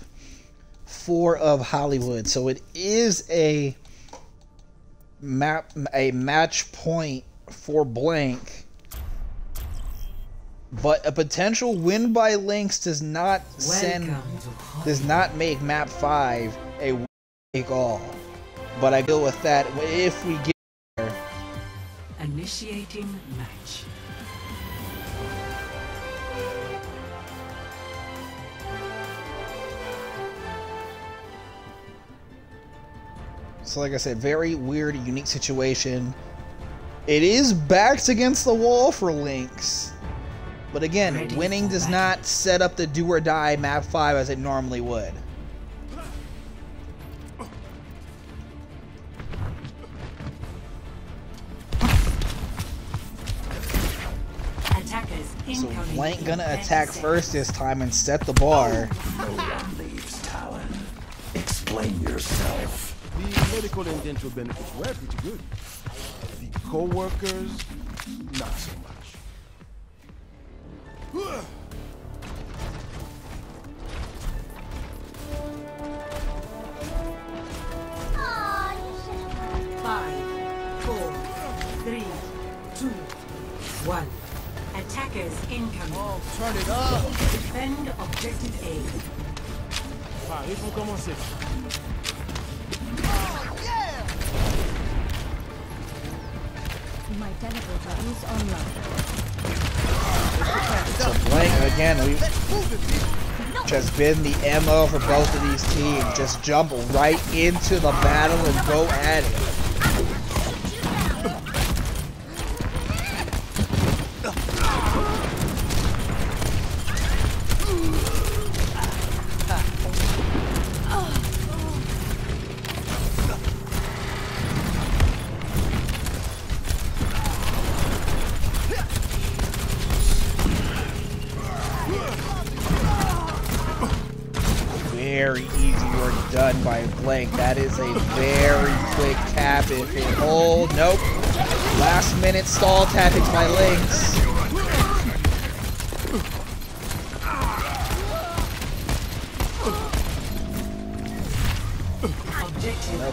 4 of Hollywood. So it is a match point for Blank, but a potential win by Lynx does not make map 5 a take all. But I deal with that if we get there. Initiating match. So like I said, very weird, unique situation. It is backs against the wall for Lynx. But again, winning does not set up the do or die map 5 as it normally would. So Blank gonna attack first this time and set the bar. No one leaves Talon. Explain yourself. The medical and dental benefits were pretty good. The co-workers, not so much. Five, 4, 3, 2, 1. Attackers incoming. Oh, turn it up! Defend objective A. Vai, ritmo como você. My teleporter is online. So Blank, again, which has been the MO for both of these teams. Just jump right into the battle and go at it. Very easy work done by Blank. That is a very quick cap if it hold. Nope. Last minute stall tactics by Lynx.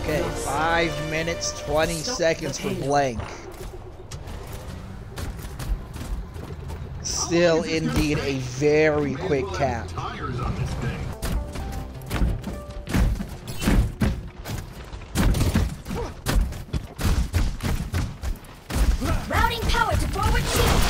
Okay, 5 minutes, 20 seconds for Blank. Still indeed a very quick cap. Routing power to forward shield.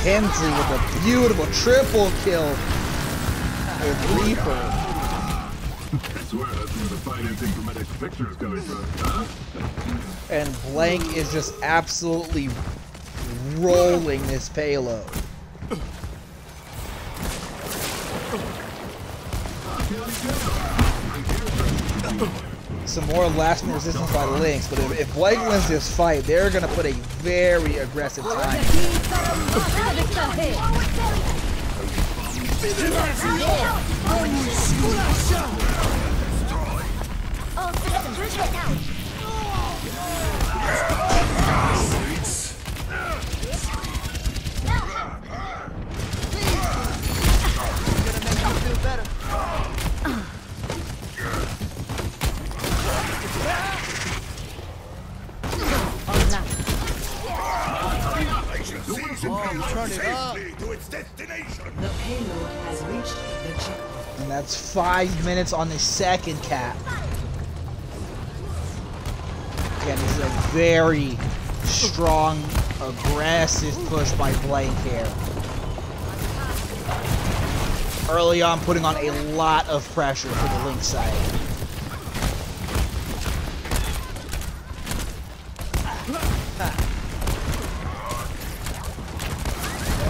Hensley with a beautiful triple kill with Reaper. I swear that's where the financing for my next picture is coming from, huh? And Blank is just absolutely rolling this payload. Some more last minute resistance by Lynx, but if Blank wins this fight, they're gonna put a very aggressive time. All systems check out. Turn it up! To its destination. The payload has reached the checkpoint. And that's 5 minutes on the second cap. Again, this is a very strong, aggressive push by Blank here. Early on, putting on a lot of pressure for the Lynx side.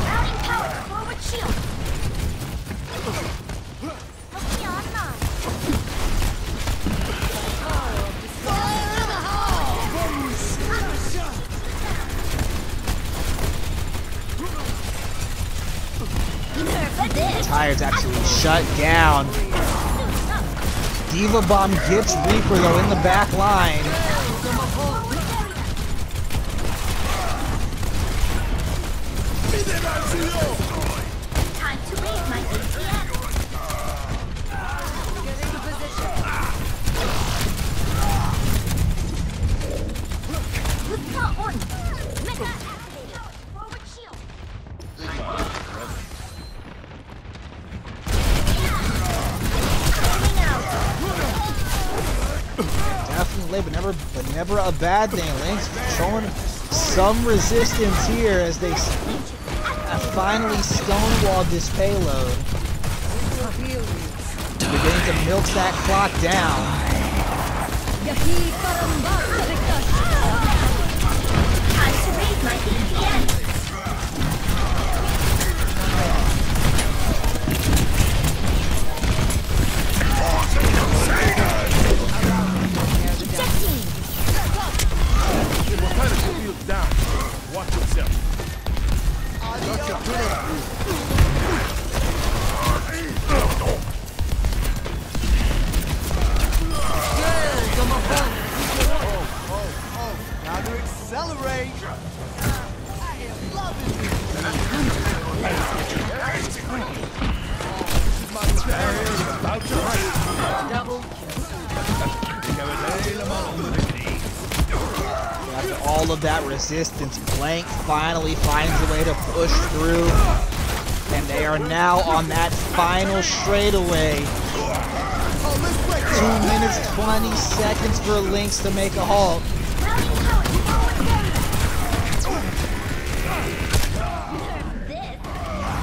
Routing power to forward shield. Okay, online. Empire's actually shut down. Diva Bomb gets Reaper though in the back line. Time to raise my ATM. Get into position. Lutka on. Mega activated. Forward shield. Coming out. Definitely late, but never a bad thing. Lynx showing some resistance here as they have finally stonewalled this payload. Beginning to milk that clock down. Time to raise my ATM. What kind of shield down? Watch yourself. Now to accelerate. I am loving this. About to break. Double After all of that resistance, Blank finally finds a way to push through. And they are now on that final straightaway. 2 minutes, 20 seconds for Lynx to make a halt.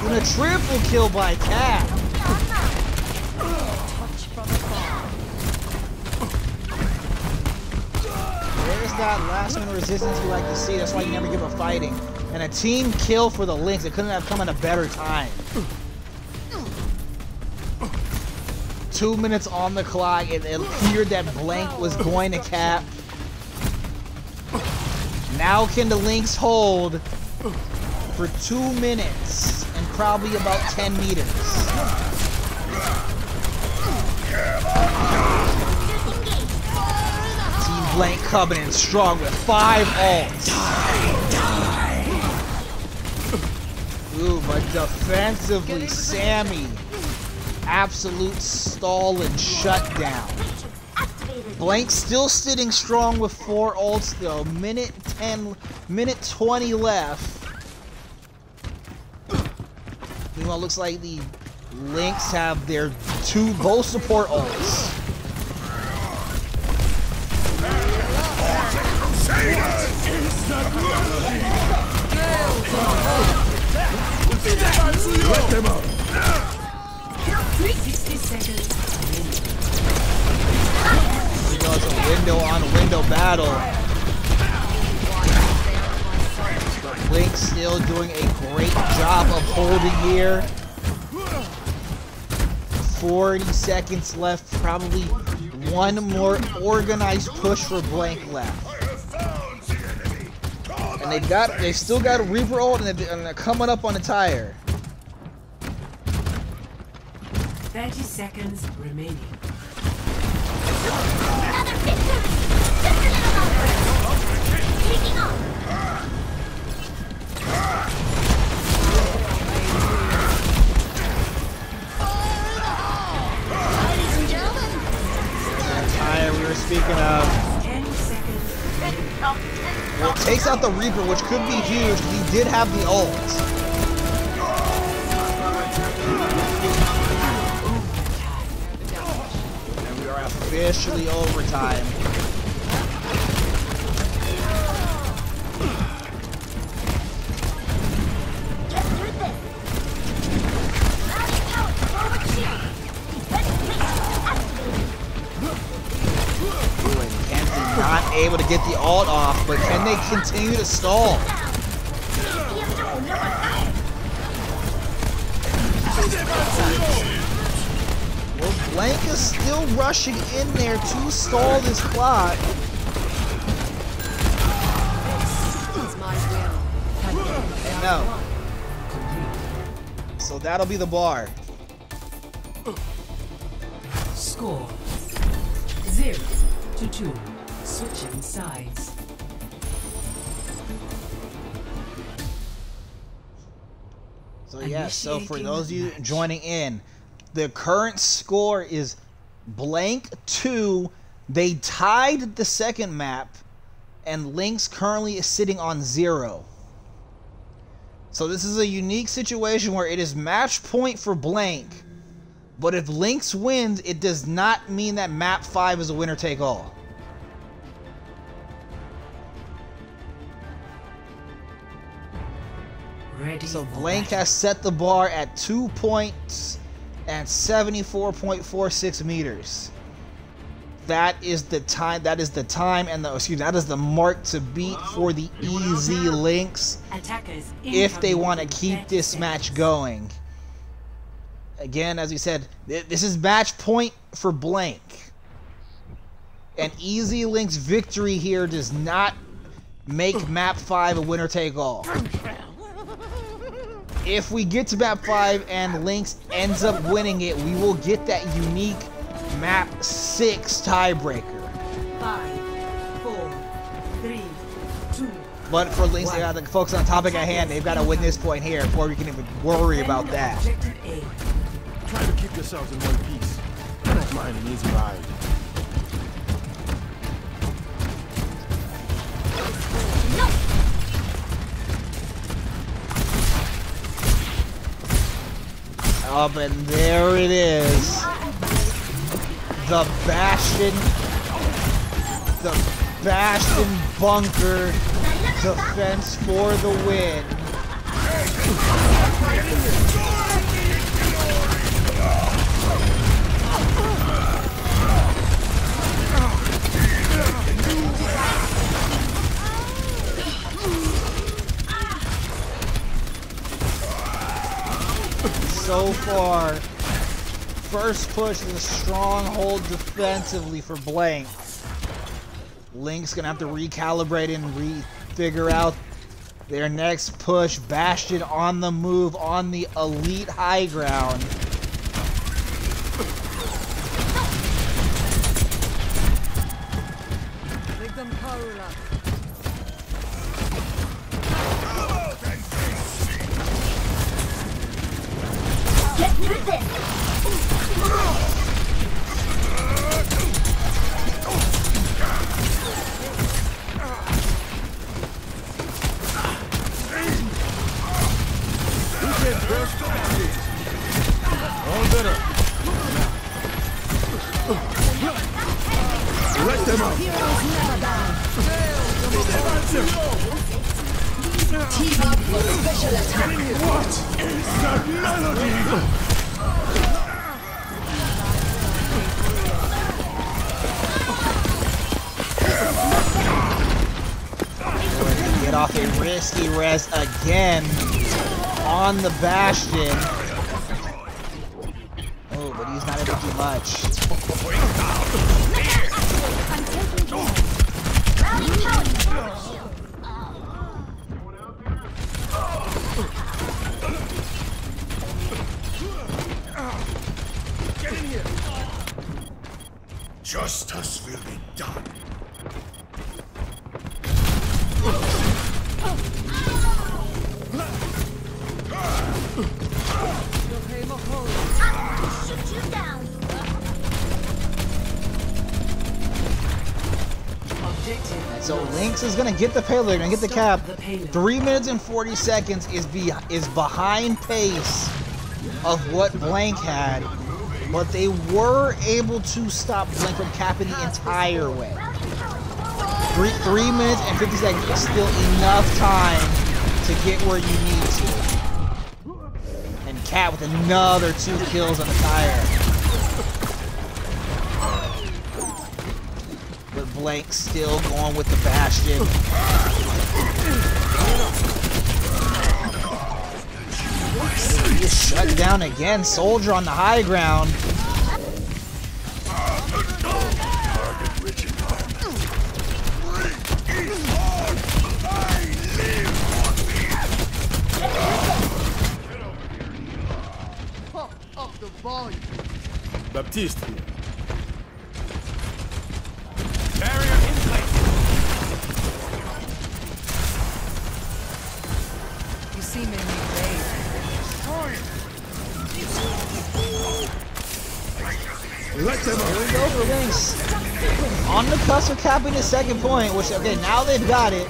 And a triple kill by Cat. There's that last minute resistance we like to see. That's why you never give up fighting. And a team kill for the Lynx. It couldn't have come at a better time. 2 minutes on the clock. It appeared that Blank was going to cap. Now can the Lynx hold for 2 minutes and probably about 10 meters. Team Blank coming in strong with 5 ults. Ooh, but defensively, Sammy, absolute stall and shutdown. Blank still sitting strong with 4 ults though. Minute 20 left. Meanwhile, looks like the Lynx have their both support ults. Let them up. 60 seconds. It's a window-on-window battle. But Lynx still doing a great job of holding here. 40 seconds left. Probably one more organized push for Blank left. And they've still got a Reaper ult and they're coming up on the tire. 30 seconds remaining. Another victory! Just a little longer! Taking off! Ladies and gentlemen! That tire we were speaking of. 10 seconds. Well, it takes out the Reaper, which could be huge because he did have the ult. And we are officially overtime. Get through this! Rally power forward shield! Defense matrix activated! Ooh, and Kenzie not able to get the ult off, but can they continue to stall? Well, Blank is still rushing in there to stall this clock. No. So that'll be the bar. Score 0-2. Switching sides. So yeah, so for those of you joining in, the current score is blank 2. They tied the second map, and Lynx currently is sitting on 0. So this is a unique situation where it is match point for blank, but if Lynx wins, it does not mean that map 5 is a winner take all. Ready So for blank battle. has set the bar at 2 points and 74.46 meters. That is the time. That is the time, and the that is the mark to beat for the easy Lynx Attackers if they incoming want to in keep 30 this match seconds. going. Again, as we said, this is match point for blank. An easy Lynx victory here does not make map 5 a winner take all. If we get to map 5 and Lynx ends up winning it, we will get that unique map 6 tiebreaker. 5, 4, 3, 2. But for Lynx, they got to focus on the topic at hand. They've got to win this point here before we can even worry about that. Objective A. Try to keep yourselves in one piece. I don't mind an easy ride. Up and there it is. The Bastion bunker defense for the win. So far, first push is a stronghold defensively for blank. Lynx gonna have to recalibrate and refigure out their next push. Bastion on the move on the elite high ground. Make them power up. Get through this! All better. Let them out. What is that melody? Get off a risky res again on the Bastion. Oh, but he's not able to do much. Get in here. Justice will be done. Shoot you down! Objective. So Lynx is gonna get the payload, they're gonna get the cap. Stop the payload. 3 minutes and 40 seconds is behind pace of what Blank had, but they were able to stop Blank from capping the entire way. 3 minutes and 50 seconds is still enough time to get where you need to. And Cat with another 2 kills on the tire. But Blank still going with the Bastion. He is shut down again. Soldier on the high ground. Pump up the volume. Baptiste here. Let them Here we go for Lynx. On the cusp of capping his second point, which, okay, now they've got it.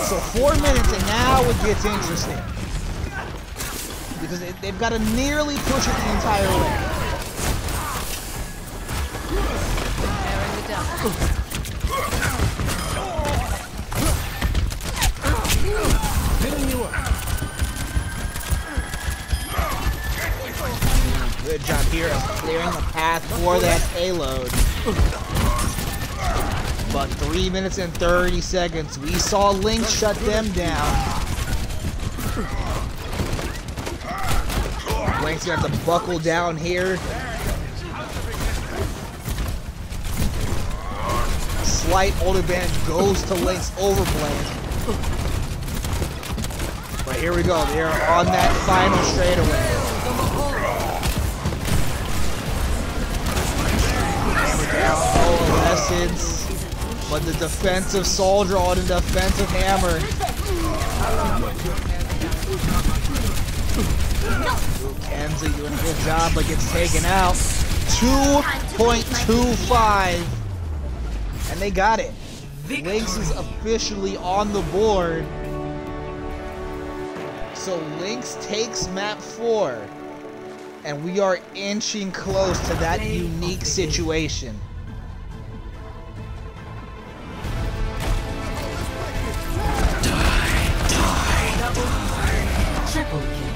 So 4 minutes, and now it gets interesting. Because they've got to nearly push it the entire way. Preparing the dust. Filling you up. Good job here of clearing the path for that payload. But 3 minutes and 30 seconds, we saw Lynx shut them down. Lynx gonna have to buckle down here. Slight older band goes to Lynx over Blank. But here we go, they are on that final straightaway. Coalescence, but the defensive soldier on the defensive hammer. Kenzie doing a good job, but gets taken out. 2.25, and they got it. Lynx is officially on the board. So Lynx takes map 4. And we are inching close to that unique situation. Triple kill.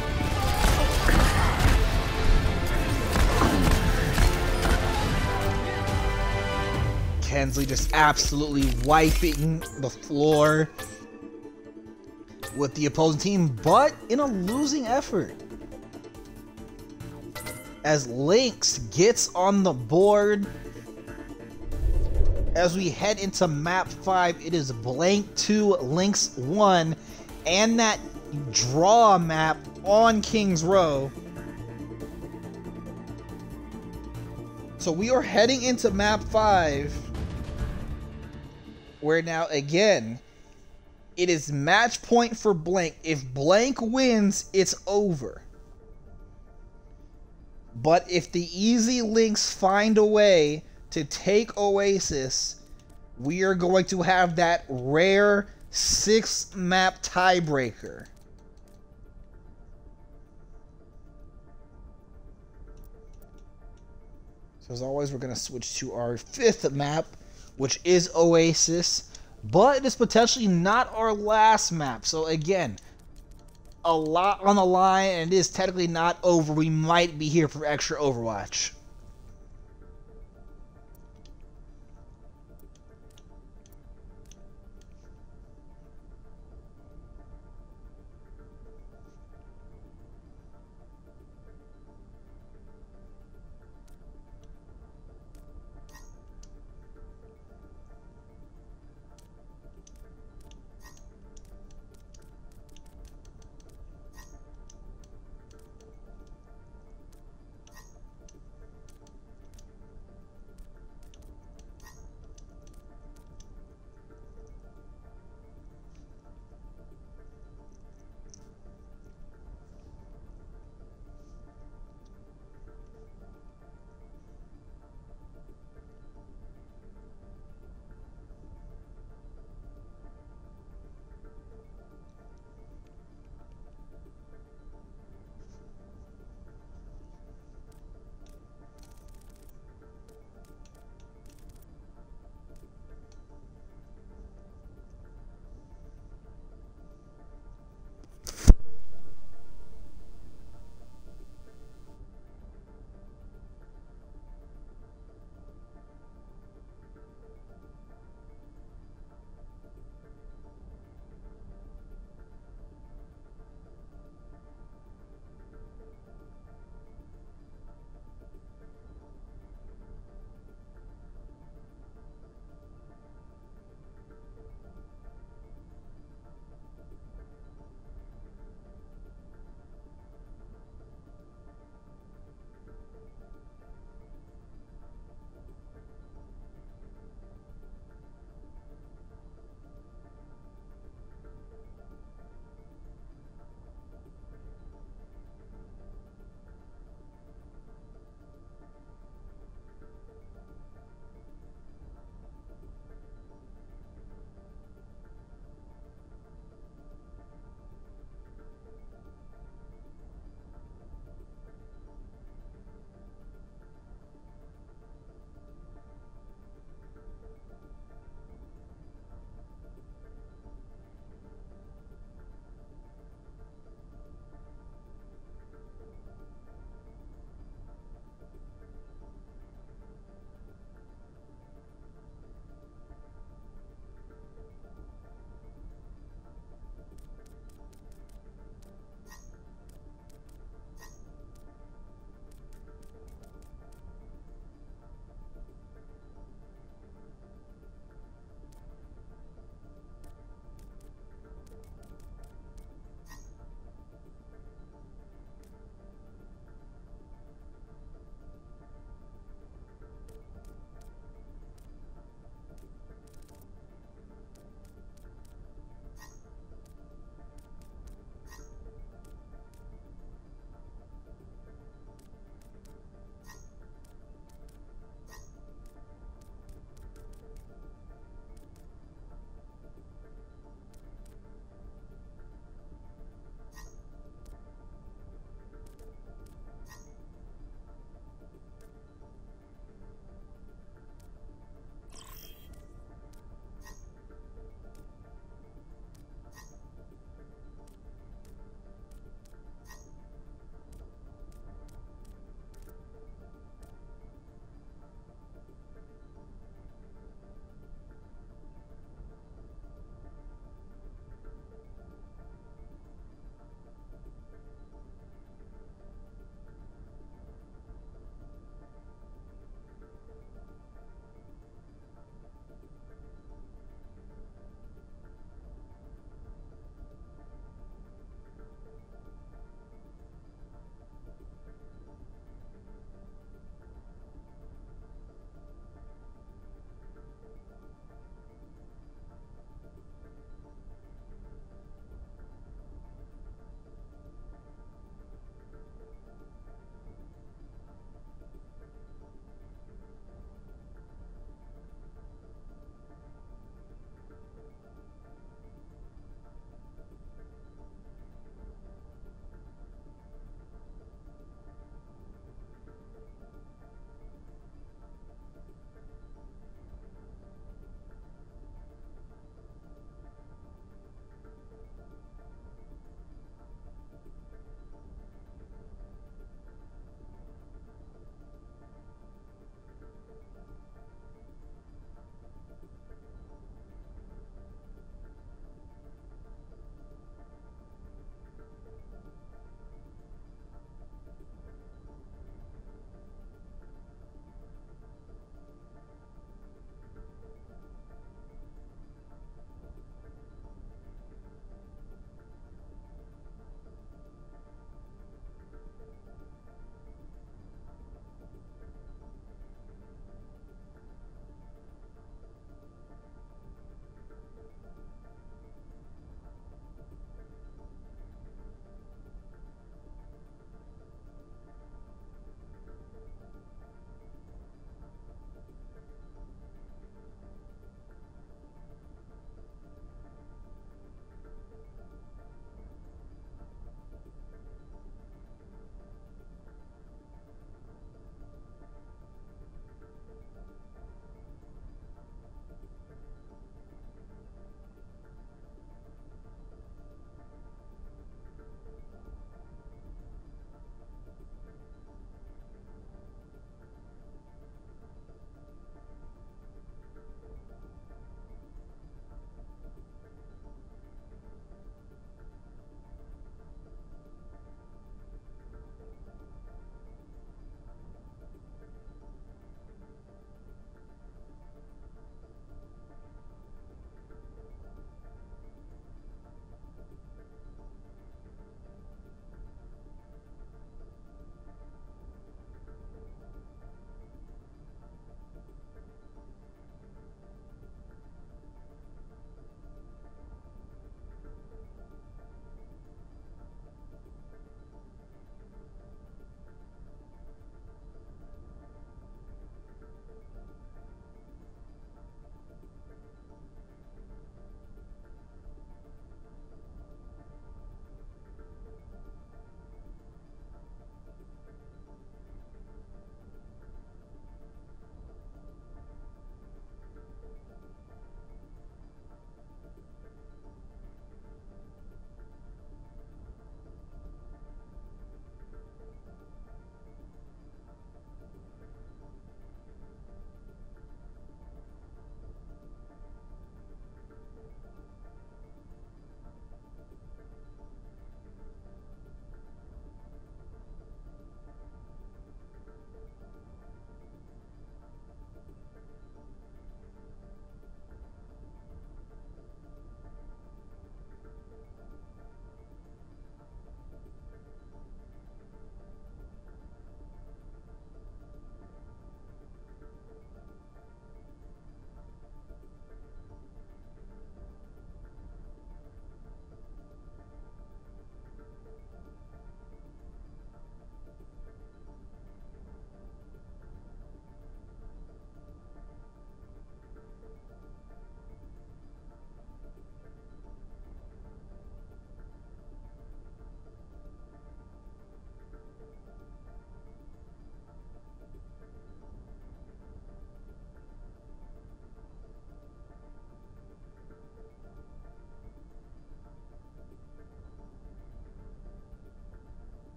Kensley just absolutely wiping the floor with the opposing team, but in a losing effort. As Lynx gets on the board, as we head into map 5, it is blank 2, Lynx 1, and that draw map on King's Row. So we are heading into map 5, where now again, it is match point for blank. If blank wins, it's over. But if the easy Lynx find a way to take Oasis, we are going to have that rare 6-map tiebreaker. So as always, we're going to switch to our 5th map, which is Oasis. But it is potentially not our last map. So again, a lot on the line, and it is technically not over. We might be here for extra Overwatch.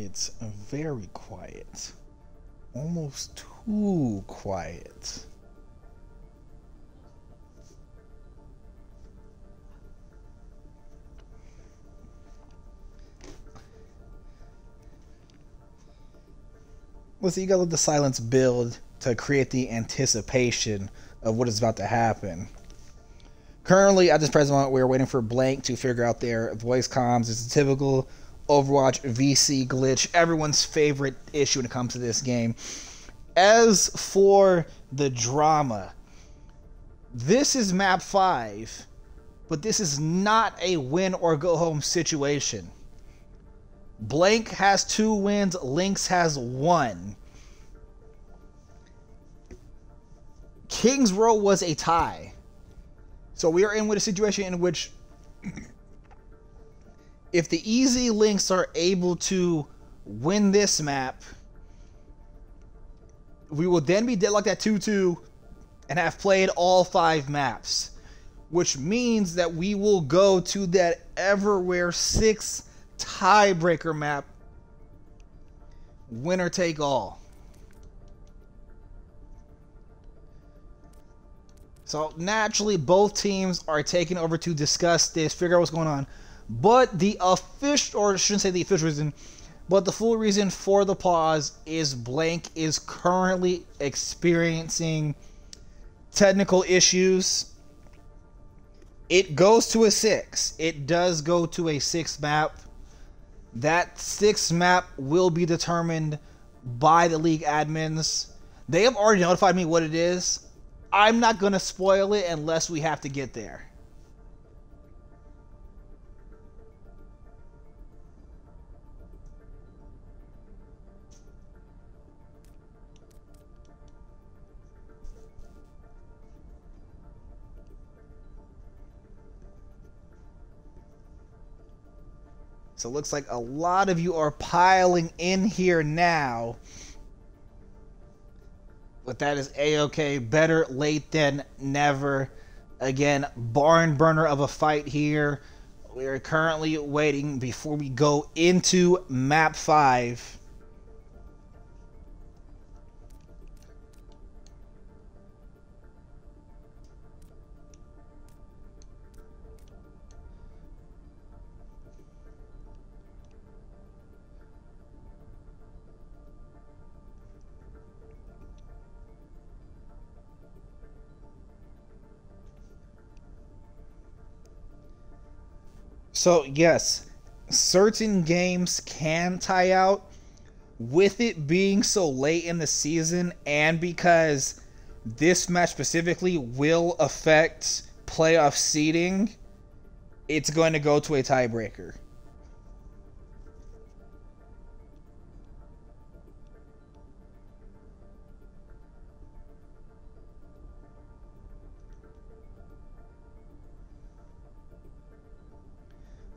It's very quiet. Almost too quiet. Well, so you gotta let the silence build to create the anticipation of what is about to happen. Currently, at this present moment, we're waiting for Blank to figure out their voice comms. It's a typical Overwatch VC glitch, everyone's favorite issue when it comes to this game. As for the drama, this is map 5, but this is not a win or go home situation. Blank has 2 wins, Lynx has 1. King's Row was a tie. So we are in with a situation in which if the easy Lynx are able to win this map, we will then be deadlocked at 2-2 and have played all 5 maps, which means that we will go to that everywhere 6 tiebreaker map, winner take all. So naturally both teams are taking over to discuss this, figure out what's going on. But the official, or I shouldn't say the official reason, but the full reason for the pause is Blank is currently experiencing technical issues. It goes to a 6. It does go to a 6 map. That 6th map will be determined by the league admins. They have already notified me what it is. I'm not going to spoil it unless we have to get there. So it looks like a lot of you are piling in here now. But that is A-okay. Better late than never. Again, barn burner of a fight here. We are currently waiting before we go into map 5. So yes, certain games can tie out. With it being so late in the season, and because this match specifically will affect playoff seeding, it's going to go to a tiebreaker.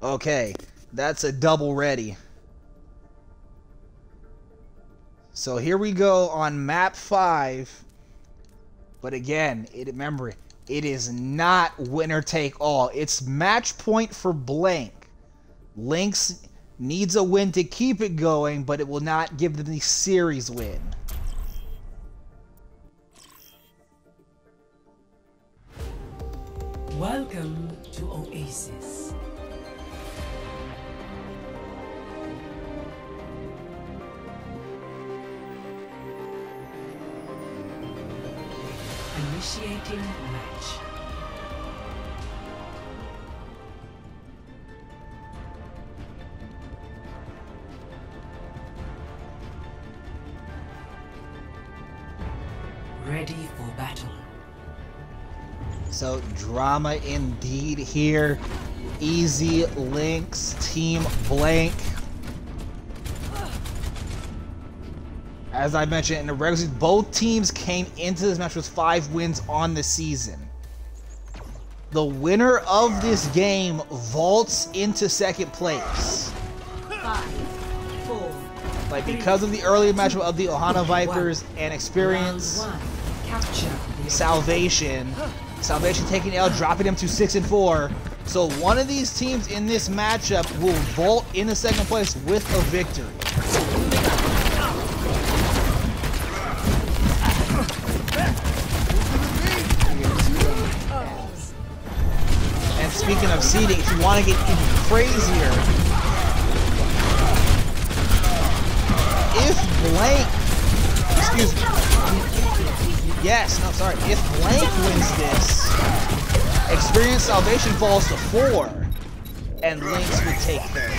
Okay, that's a double ready. So here we go on map 5. But again, remember, it is not winner take all. It's match point for Blank. Lynx needs a win to keep it going, but it will not give them the series win. Welcome to Oasis. Initiating match. Ready for battle. So drama indeed here. Easy Lynx, Team Blank. As I mentioned in the regular season, both teams came into this match with 5 wins on the season. The winner of this game vaults into second place. 5, 4. Like, because of the earlier matchup of the Ohana Vipers and experience, Round 1. Capture the Salvation taking L, dropping them to 6 and 4. So one of these teams in this matchup will vault into second place with a victory. And speaking of seeding, if you want to get even crazier, if Blank, excuse me, yes, no, sorry, if Blank wins this, Experience Salvation falls to 4, and Lynx would take 30.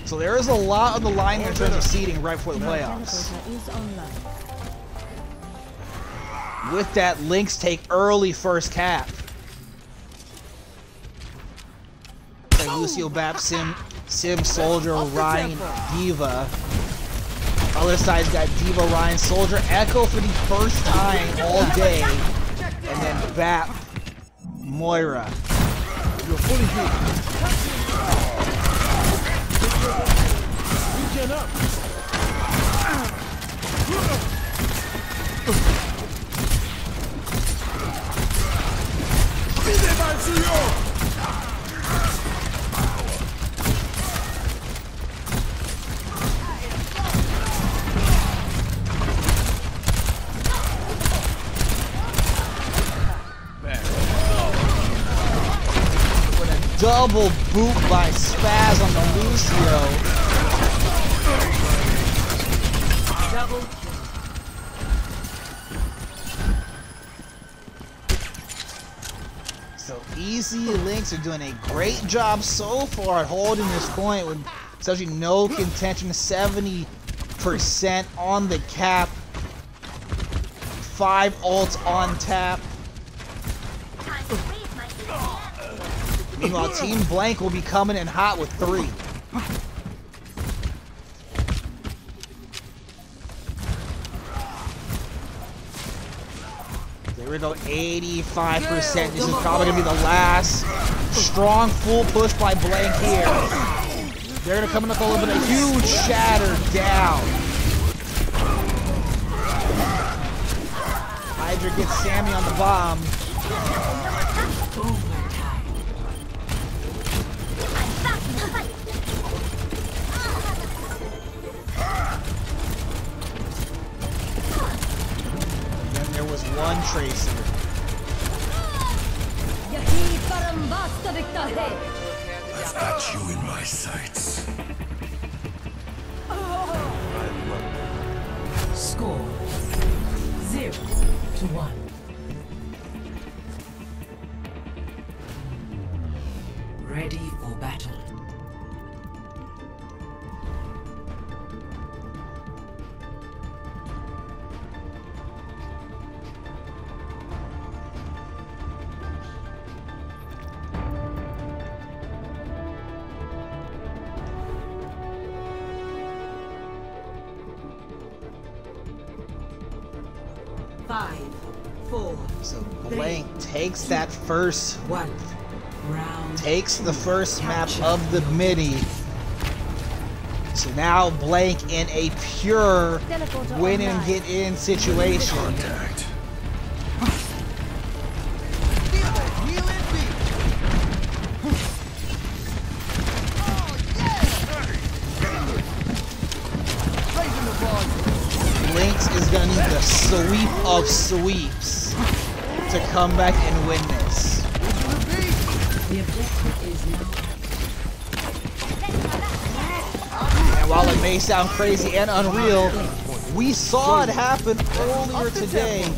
So there is a lot on the line in terms of seeding right before the playoffs. With that, Lynx take early first cap. Like Lucio, Bap, Sim, Soldier, Ryan, Diva. Other side's got Diva, Ryan, Soldier, Echo for the first time all day. And then Bap, Moira. You're fully hit. Regen up. With a double boot by Spaz on the Lucio. Double kill. So Easy Lynx are doing a great job so far at holding this point with essentially no contention, 70% on the cap, 5 ults on tap. Meanwhile, Team Blank will be coming in hot with 3. There we go, 85%. This is probably gonna be the last strong full push by Blank here. They're gonna come in with a little bit of huge shatter down. Hydra gets Sammy on the bomb. Then there was one Tracer. I've got you in my sights. Score 0-1. Ready for battle. Five, 4, So Blank takes that first, 1. Round. takes the first map of the mini. So now Blank in a pure win and get in situation. Contact. Lynx is gonna need the sweep of sweeps to come back and win this. The objective is now. And while it may sound crazy and unreal, we saw it happen earlier today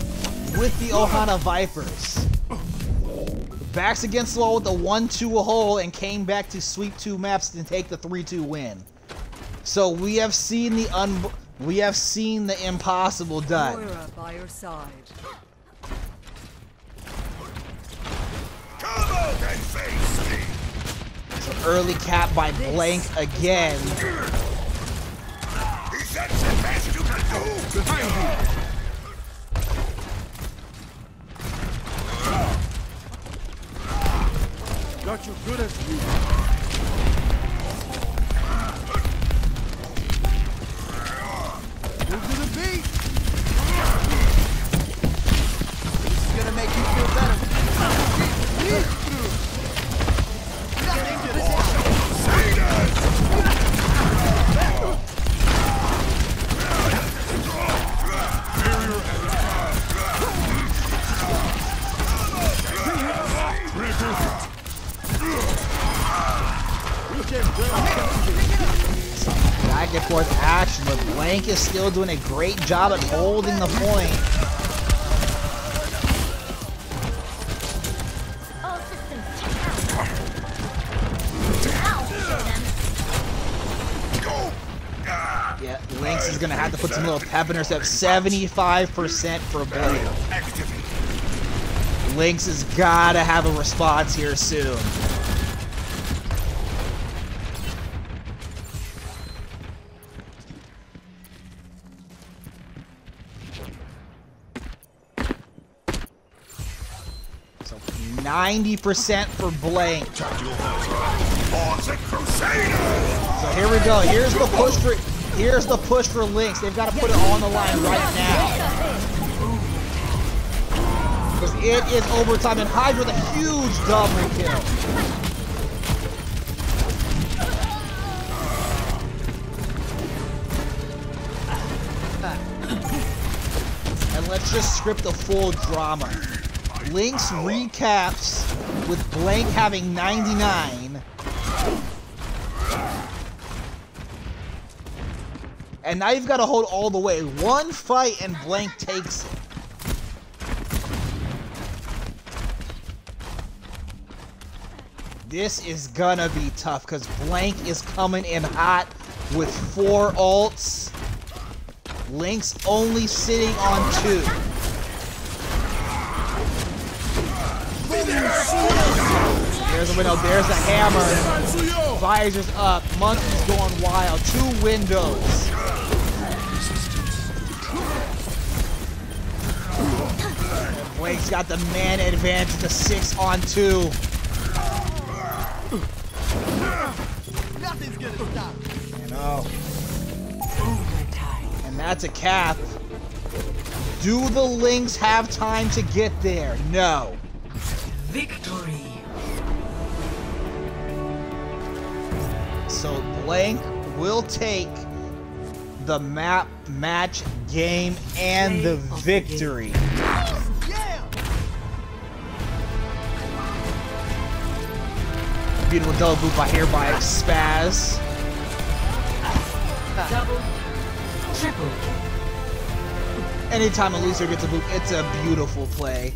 with the Ohana Vipers. Backs against the wall with the 1-2 hole and came back to sweep 2 maps and take the 3-2 win. So we have seen the impossible done. Moira by your side. Come out and face me. So early cap by Blank again. Is that the best you can do? Behind you. Got you good as you. Move to the beat. This is gonna make you feel better. Get through. Say that. Back and forth action, but Blank is still doing a great job at holding the point. All systems checked out. Now show them. Yeah, Lynx is gonna have to put some little pep in her step. 75% for Blank. Lynx has gotta have a response here soon. So 90% for Blank. So here we go. Here's the push for Lynx. They've got to put it on the line right now. Because it is overtime, and Hydra with a huge double kill. And let's just script the full drama. Lynx recaps with Blank having 99. And now you've got to hold all the way. One fight and Blank takes it. This is gonna be tough because Blank is coming in hot with 4 ults. Lynx only sitting on 2. There's a window, there's a hammer. Visor's up, Monkey's going wild. 2 windows. And Blake's got the man advantage with a 6 on 2. Nothing's gonna stop. You know. And that's a cap. Do the Lynx have time to get there? No. Victory. So Blank will take the map, match, game, and the victory. Yeah. Beautiful double boot by here by Spaz. Double. Triple. Anytime a loser gets a boot, it's a beautiful play.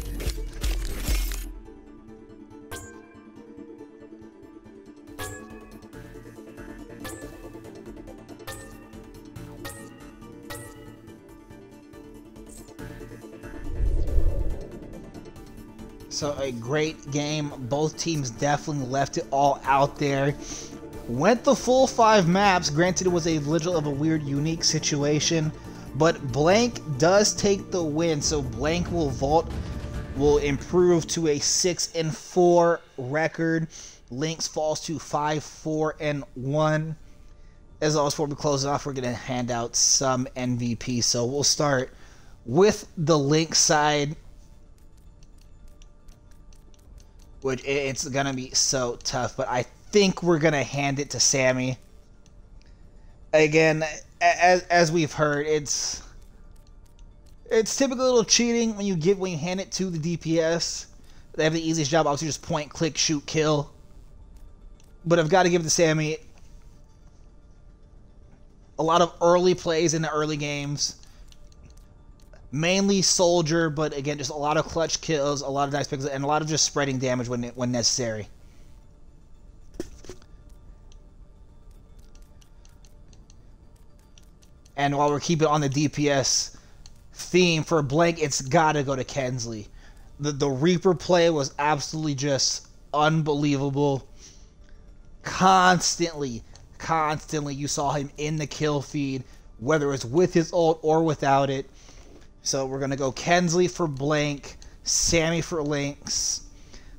So a great game. Both teams definitely left it all out there. Went the full 5 maps. Granted, it was a little of a weird, unique situation. But Blank does take the win. So Blank will improve to a 6-4 record. Lynx falls to 5-4-1. As always, before we close it off, we're going to hand out some MVP. So we'll start with the Lynx side, which it's going to be so tough, but I think we're going to hand it to Sammy. Again, as we've heard, it's typically a little cheating when you hand it to the DPS. They have the easiest job, obviously just point, click, shoot, kill. But I've got to give it to Sammy. A lot of early plays in the early games. Mainly Soldier, but again, just a lot of clutch kills, a lot of nice picks, and a lot of just spreading damage when necessary. And while we're keeping on the DPS theme for Blank, it's got to go to Kensley. The Reaper play was absolutely just unbelievable. Constantly you saw him in the kill feed, whether it was with his ult or without it. So we're going to go Kensley for Blank, Sammy for Lynx.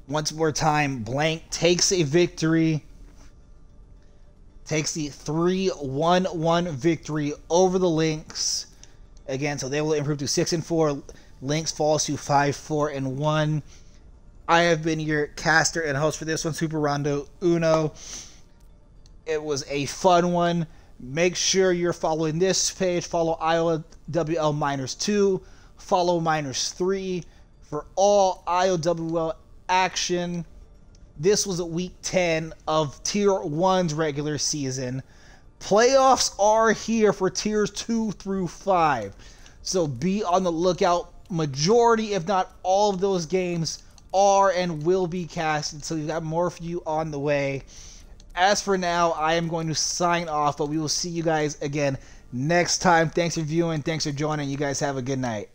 Once more time, Blank takes a victory. Takes the 3-1-1 victory over the Lynx. Again, so they will improve to 6-4. Lynx falls to 5-4-1. I have been your caster and host for this one, Super Rondo Uno. It was a fun one. Make sure you're following this page. Follow IOWL Miners 2. Follow Miners 3 for all IOWL action. this was week 10 of Tier 1's regular season. Playoffs are here for Tiers 2 through 5. So be on the lookout. Majority, if not all of those games are and will be casted. So we've got more for you on the way. As for now, I am going to sign off, but we will see you guys again next time. Thanks for viewing. Thanks for joining. You guys have a good night.